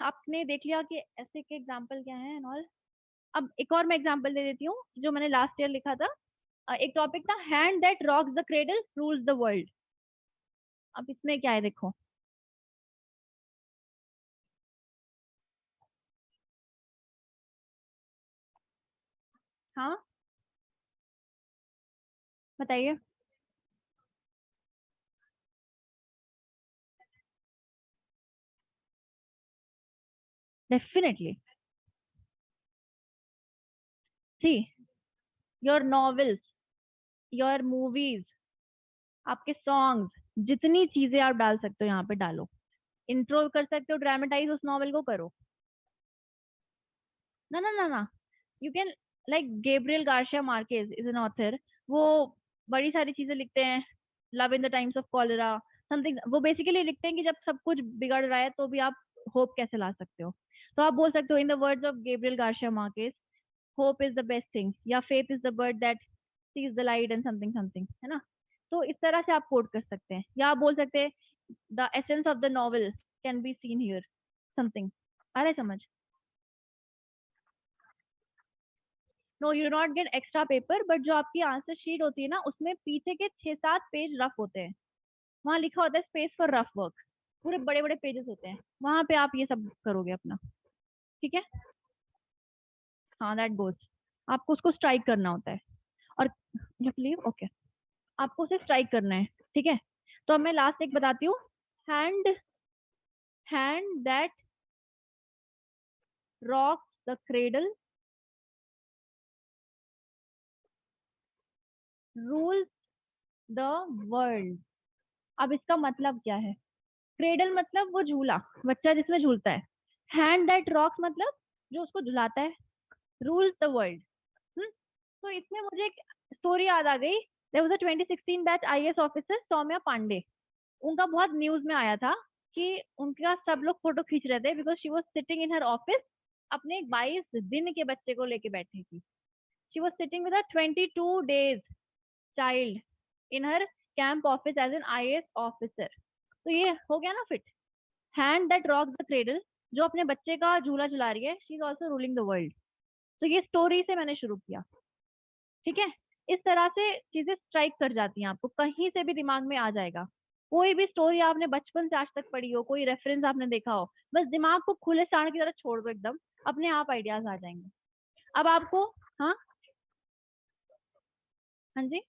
आपने देख लिया कि ऐसे के एग्जाम्पल क्या है एंड ऑल। अब एक और मैं एग्जाम्पल दे देती हूँ जो मैंने लास्ट ईयर लिखा था। एक टॉपिक था hand that rocks the cradle rules the world. अब इसमें क्या है देखो, हाँ बताइए। Definitely, see your novels, your movies, आपके सॉन्ग्स, जितनी चीजें आप डाल सकते हो यहाँ पे डालो। इंट्रो कर सकते हो, ड्रामेटाइज उस नॉवेल को करो। ना ना ना ना, you can, like Gabriel Garcia Marquez is an author, वो बड़ी सारी चीजें लिखते हैं, love in the times of cholera, something, वो बेसिकली लिखते हैं कि जब सब कुछ बिगड़ रहा है तो भी आप होप कैसे ला सकते हो। तो आप बोल सकते हो in the words of Gabriel Garcia Marquez, hope is the best thing, या faith is the bird that sees the light and something something, है ना। तो इस तरह से आप कोट कर सकते हैं, या आप बोल सकते हैं the essence of the novel can be seen here, something. आ रहा है समझ? No, you not get extra paper, but जो आपकी आंसर शीट होती है ना, उसमें पीछे के 6-7 पेज रफ होते हैं, वहां लिखा होता है स्पेस फॉर रफ वर्क, पूरे बड़े बड़े पेजेस होते हैं, वहां पे आप ये सब करोगे अपना। ठीक है, हाँ दैट गोज, आपको उसको स्ट्राइक करना होता है। और जब लीव ओके, आपको उसे स्ट्राइक करना है। ठीक है, तो अब मैं लास्ट एक बताती हूँ। Hand hand that rock the cradle rules the world. अब इसका मतलब क्या है? क्रेडल मतलब वो झूला, बच्चा जिसमें झूलता है। हैंड दैट रॉक्स मतलब जो उसको झुलाता है। Rules the world. तो इसमें मुझे एक स्टोरी याद आ गई। There was a 2016 batch IAS officer Saumya Pandey, उनका बहुत न्यूज में आया था कि उनका सब लोग फोटो खींच रहे थे because she was sitting in her office, अपने 22 दिन के बच्चे को लेके बैठी थी। She was sitting with a 22 days child in her camp office as an IAS officer. तो ये हो गया ना fit. Hand that rock the cradle, जो अपने बच्चे का झूला झुला रही है, she is also ruling the world. तो ये स्टोरी से मैंने शुरू किया। ठीक है, इस तरह से चीजें स्ट्राइक कर जाती हैं, आपको कहीं से भी दिमाग में आ जाएगा। कोई भी स्टोरी आपने बचपन से आज तक पढ़ी हो, कोई रेफरेंस आपने देखा हो, बस दिमाग को खुले सांड की तरह छोड़ दो एकदम, अपने आप आइडियाज आ जाएंगे। अब आपको, हाँ, हाँ जी,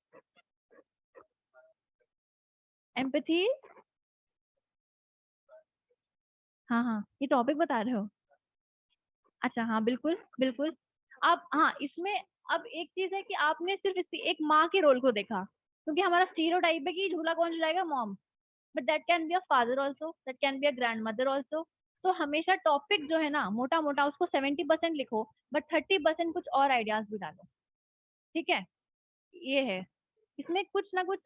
एम्पैथी, हाँ हाँ, ये टॉपिक बता रहे हो? अच्छा हाँ, बिल्कुल बिल्कुल। आप, हाँ, इसमें अब एक चीज है कि आपने सिर्फ एक माँ के रोल को देखा, क्योंकि हमारा स्टीरियोटाइप है कि झूला कौन झुलाएगा, mom. But that can be a father also, that can be a grand mother also. तो हमेशा टॉपिक जो है ना, मोटा मोटा उसको 70% लिखो, बट 30% कुछ और आइडियाज भी डालो। ठीक है, ये है। इसमें कुछ ना कुछ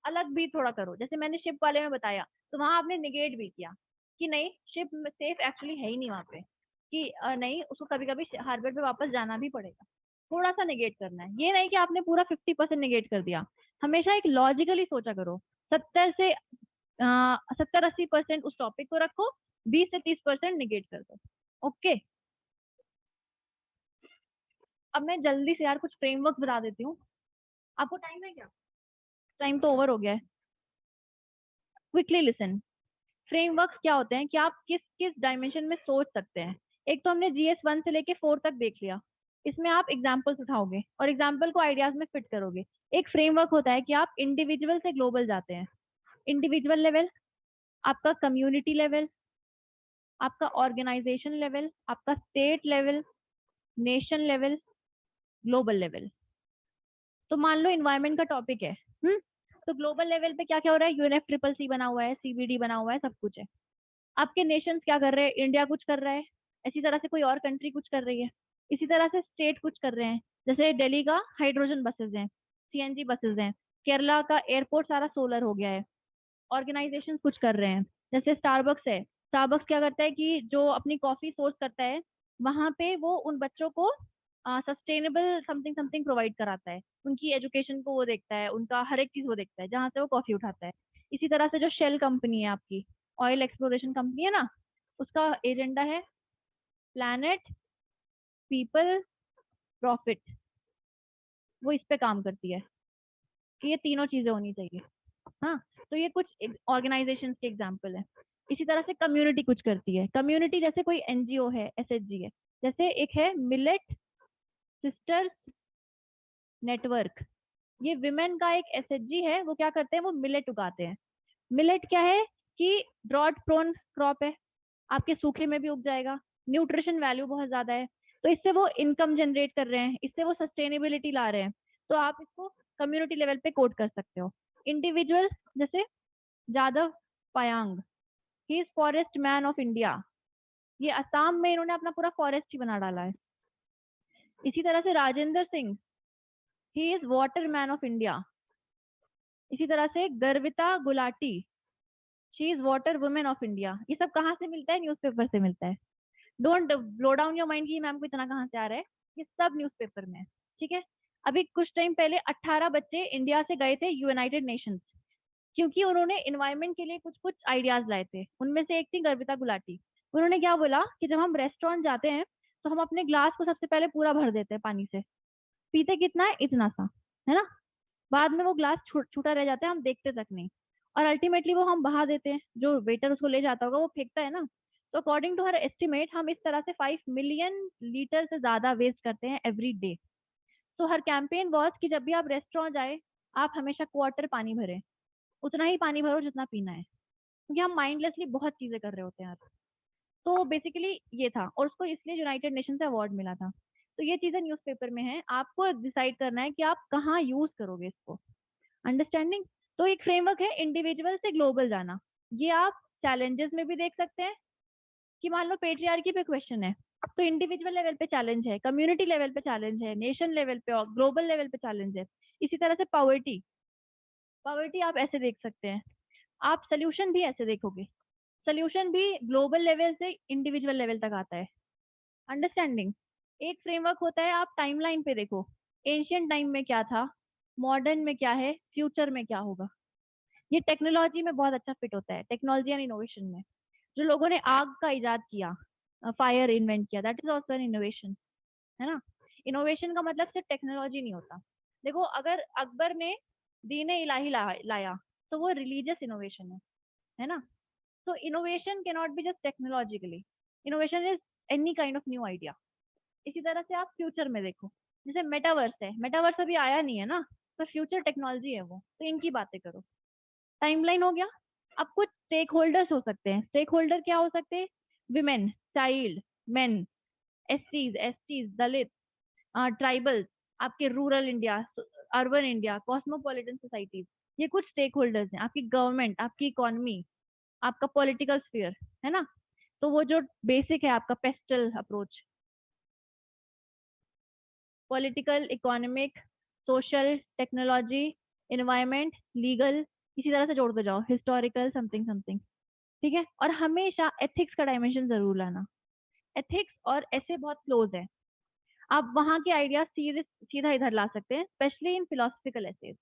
अलग भी थोड़ा करो, जैसे मैंने शिप वाले में बताया, तो वहां आपने निगेट भी किया कि नहीं, शिप सेफ एक्चुअली है ही नहीं वहां पे, कि नहीं, उसको कभी कभी हार्बर पे वापस जाना भी पड़ेगा। थोड़ा सा निगेट करना है, ये नहीं कि आपने पूरा 50% निगेट कर दिया। हमेशा एक लॉजिकली सोचा करो। 70 से 80% उस टॉपिक को रखो, 20 से 30% निगेट कर दो। ओके, अब मैं जल्दी से यार कुछ फ्रेमवर्क बता देती हूँ। आपको टाइम है क्या? टाइम तो ओवर हो गया है। Quickly listen. फ्रेमवर्क क्या होते हैं कि आप किस किस डायमेंशन में सोच सकते हैं। एक तो हमने GS 1 से लेके 4 तक देख लिया। इसमें आप एग्जाम्पल्स उठाओगे और एग्जाम्पल को आइडियाज में फिट करोगे। एक फ्रेमवर्क होता है कि आप इंडिविजुअल से ग्लोबल जाते हैं। इंडिविजुअल लेवल, आपका कम्युनिटी लेवल, आपका ऑर्गेनाइजेशन लेवल, आपका state level, nation level, global level. तो मान लो इन्वायरमेंट का टॉपिक है, तो ग्लोबल लेवल पे क्या क्या हो रहा है, UNFCCC बना हुआ है, CBD बना हुआ है, सब कुछ है। आपके नेशंस क्या कर रहे हैं, इंडिया कुछ कर रहा है, इसी तरह से कोई और कंट्री कुछ कर रही है, इसी तरह से स्टेट कुछ कर रहे हैं। जैसे दिल्ली का हाइड्रोजन बसेस हैं, CNG बसेस हैं, केरला का एयरपोर्ट सारा सोलर हो गया है। ऑर्गेनाइजेशन कुछ कर रहे हैं, जैसे स्टारबक्स है। स्टारबक्स क्या करता है कि जो अपनी कॉफी सोर्स करता है, वहां पे वो उन बच्चों को सस्टेनेबल समथिंग समथिंग प्रोवाइड कराता है, उनकी एजुकेशन को वो देखता है, उनका हर एक चीज वो देखता है जहां से वो कॉफी उठाता है। इसी तरह से जो शेल कंपनी है आपकी, ऑयल एक्सप्लोरेशन कंपनी है ना, उसका एजेंडा है प्लैनेट, पीपल, प्रॉफिट। वो इस पे काम करती है कि ये तीनों चीजें होनी चाहिए। हाँ, तो ये कुछ ऑर्गेनाइजेशन के एग्जाम्पल है। इसी तरह से कम्युनिटी कुछ करती है। कम्युनिटी जैसे कोई NGO है, SHG है। जैसे एक है मिलेट सिस्टर्स नेटवर्क, ये विमेन का एक SHG है। वो क्या करते हैं, वो मिलेट उगाते हैं। मिलेट क्या है कि ड्रॉट प्रोन क्रॉप है, आपके सूखे में भी उग जाएगा, न्यूट्रिशन वैल्यू बहुत ज्यादा है। तो इससे वो इनकम जनरेट कर रहे हैं, इससे वो सस्टेनेबिलिटी ला रहे हैं। तो आप इसको कम्युनिटी लेवल पे कोड कर सकते हो। इंडिविजुअल, जैसे Jadav Payeng, he is forest man of India. ये असम में इन्होंने अपना पूरा फॉरेस्ट ही बना डाला है। इसी तरह से Rajendra Singh, he is water man of India. इसी तरह से Garvita Gulati, she is water women of India, ये सब कहाँ से मिलता है? न्यूज़पेपर से मिलता है। Don't blow down your mind कि मैम को इतना कहाँ से आ रहा है, ये सब न्यूज़पेपर में है। ठीक है, अभी कुछ टाइम पहले 18 बच्चे इंडिया से गए थे यूनाइटेड नेशंस, क्योंकि उन्होंने इन्वायरमेंट के लिए कुछ कुछ आइडियाज लाए थे। उनमें से एक थी गर्विता गुलाटी। उन्होंने क्या बोला कि जब हम रेस्टोरेंट जाते हैं तो हम अपने ग्लास को सबसे पहले पूरा भर देते हैं पानी से, पीते कितना है? इतना सा, है ना। बाद में वो ग्लास छूटा रह जाता है, हम देखते तक नहीं, और अल्टीमेटली वो हम बहा देते हैं, जो वेटर उसको ले जाता होगा वो फेंकता है ना। तो अकॉर्डिंग टू हर एस्टिमेट हम इस तरह से 5 मिलियन लीटर से ज्यादा वेस्ट करते हैं एवरी डे। तो हर कैंपेन वॉज कि जब भी आप रेस्टोरेंट जाए आप हमेशा क्वार्टर पानी भरें, उतना ही पानी भरो जितना पीना है, क्योंकि हम माइंडलेसली बहुत चीजें कर रहे होते हैं यार। तो बेसिकली ये था, और उसको इसलिए यूनाइटेड नेशन से अवार्ड मिला था। तो ये चीजें न्यूज़पेपर में है, आपको डिसाइड करना है कि आप कहाँ यूज करोगे इसको। अंडरस्टैंडिंग। तो एक फ्रेमवर्क है इंडिविजुअल से ग्लोबल जाना। ये आप चैलेंजेस में भी देख सकते हैं कि मान लो पेट्रियार्की पे क्वेश्चन है, तो इंडिविजुअल लेवल पे चैलेंज है, कम्युनिटी लेवल पे चैलेंज है, नेशन लेवल पे और ग्लोबल लेवल पे चैलेंज है। इसी तरह से पॉवर्टी, पॉवर्टी आप ऐसे देख सकते हैं, आप सोल्यूशन भी ऐसे देखोगे, सोल्यूशन भी ग्लोबल लेवल से इंडिविजुअल लेवल तक आता है। अंडरस्टैंडिंग। एक फ्रेमवर्क होता है, आप टाइमलाइन पे देखो, एंशियंट टाइम में क्या था, मॉडर्न में क्या है, फ्यूचर में क्या होगा। ये टेक्नोलॉजी में बहुत अच्छा फिट होता है, टेक्नोलॉजी एंड इनोवेशन में। जो लोगों ने आग का इजाद किया, फायर इन्वेंट किया, that is also an innovation, है ना। इनोवेशन का मतलब सिर्फ टेक्नोलॉजी नहीं होता। देखो, अगर अकबर ने दीन इलाही लाया तो वो रिलीजियस इनोवेशन है ना। So innovation cannot be just technologically. Innovation is any kind of new idea. इसी तरह से आप फ्यूचर में देखो, जैसे मेटावर्स है, मेटावर्स अभी आया नहीं है ना, पर फ्यूचर टेक्नोलॉजी है वो, तो इनकी बातें करो। टाइमलाइन हो गया। अब कुछ स्टेक होल्डर्स हो सकते हैं। स्टेक होल्डर क्या हो सकते हैं? विमेन, चाइल्ड, मेन, एसटीज, दलित, ट्राइबल्स, आपके rural India, urban India, cosmopolitan societies, ये कुछ स्टेक होल्डर्स हैं। आपकी गवर्नमेंट, आपकी इकोनॉमी, आपका पॉलिटिकल स्फीयर, है ना। तो वो जो बेसिक है आपका pastel approach, political, economic, social, technology, environment, legal, इसी तरह से जोड़ते जाओ, हिस्टोरिकल, समथिंग समथिंग। ठीक है, और हमेशा एथिक्स का डायमेंशन जरूर लाना। एथिक्स और ऐसे बहुत क्लोज है, आप वहां के आइडिया सीधे सीधा इधर ला सकते हैं, स्पेशली इन फिलोसफिकल एसेज,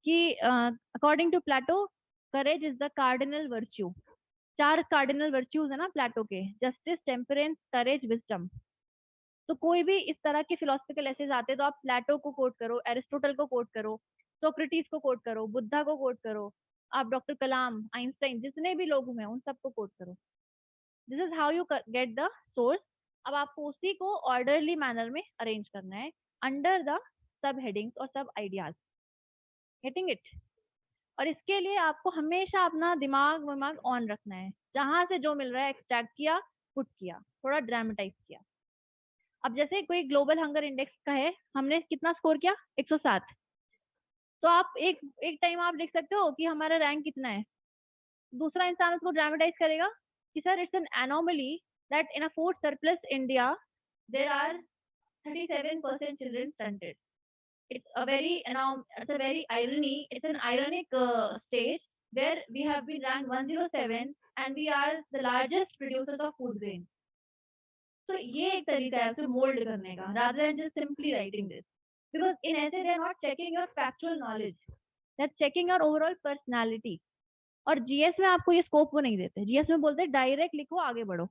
कि according to Plato courage is the cardinal virtue. 4 cardinal virtues है ना प्लेटो के, जस्टिस, टेम्परेंस, करेज, विजडम। तो कोई भी इस तरह के फिलोसफिकल एसेज आते हैं तो आप प्लेटो को कोट करो, एरिस्टोटल को कोट करो, सोक्रेटिस को कोट करो, बुद्धा को कोट करो, आप डॉक्टर कलाम, आइंस्टाइन, जितने भी लोग हुए हैं उन सबको कोट करो। This is how you get the source. अब आपको उसी को ऑर्डरली मैनर में अरेंज करना है अंडर द सब हेडिंग्स और सब आइडियाज। Getting it? और इसके लिए आपको हमेशा अपना दिमाग ऑन रखना है, जहां से जो मिल रहा है एक्सट्रैक्ट किया, पुट किया, थोड़ा ड्रामेटाइज किया। अब जैसे कोई ग्लोबल हंगर इंडेक्स का है, हमने कितना स्कोर किया? 107। तो आप एक एक टाइम आप लिख सकते हो कि हमारा रैंक कितना है। दूसरा इंसान उसको ड्रामेटाइज करेगा कि sir it's an anomaly that in a food surplus India there are 37% children stunted. It's a very irony. It's an ironic stage where we have been ranked 107 and we are the largest producers of food grain. तो ये एक तरीका है उसे mould करने का, rather than just simply writing this. Because in essay they are not checking your factual knowledge, they're checking your overall personality. और GS में आपको ये स्कोप वो नहीं देते, जीएस में बोलते हैं डायरेक्ट लिखो, आगे बढ़ो।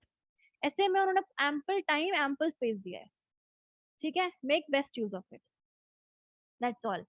ऐसे में उन्होंने एम्पल टाइम, एम्पल स्पेस दिया है। ठीक है, make best use of it, that's all.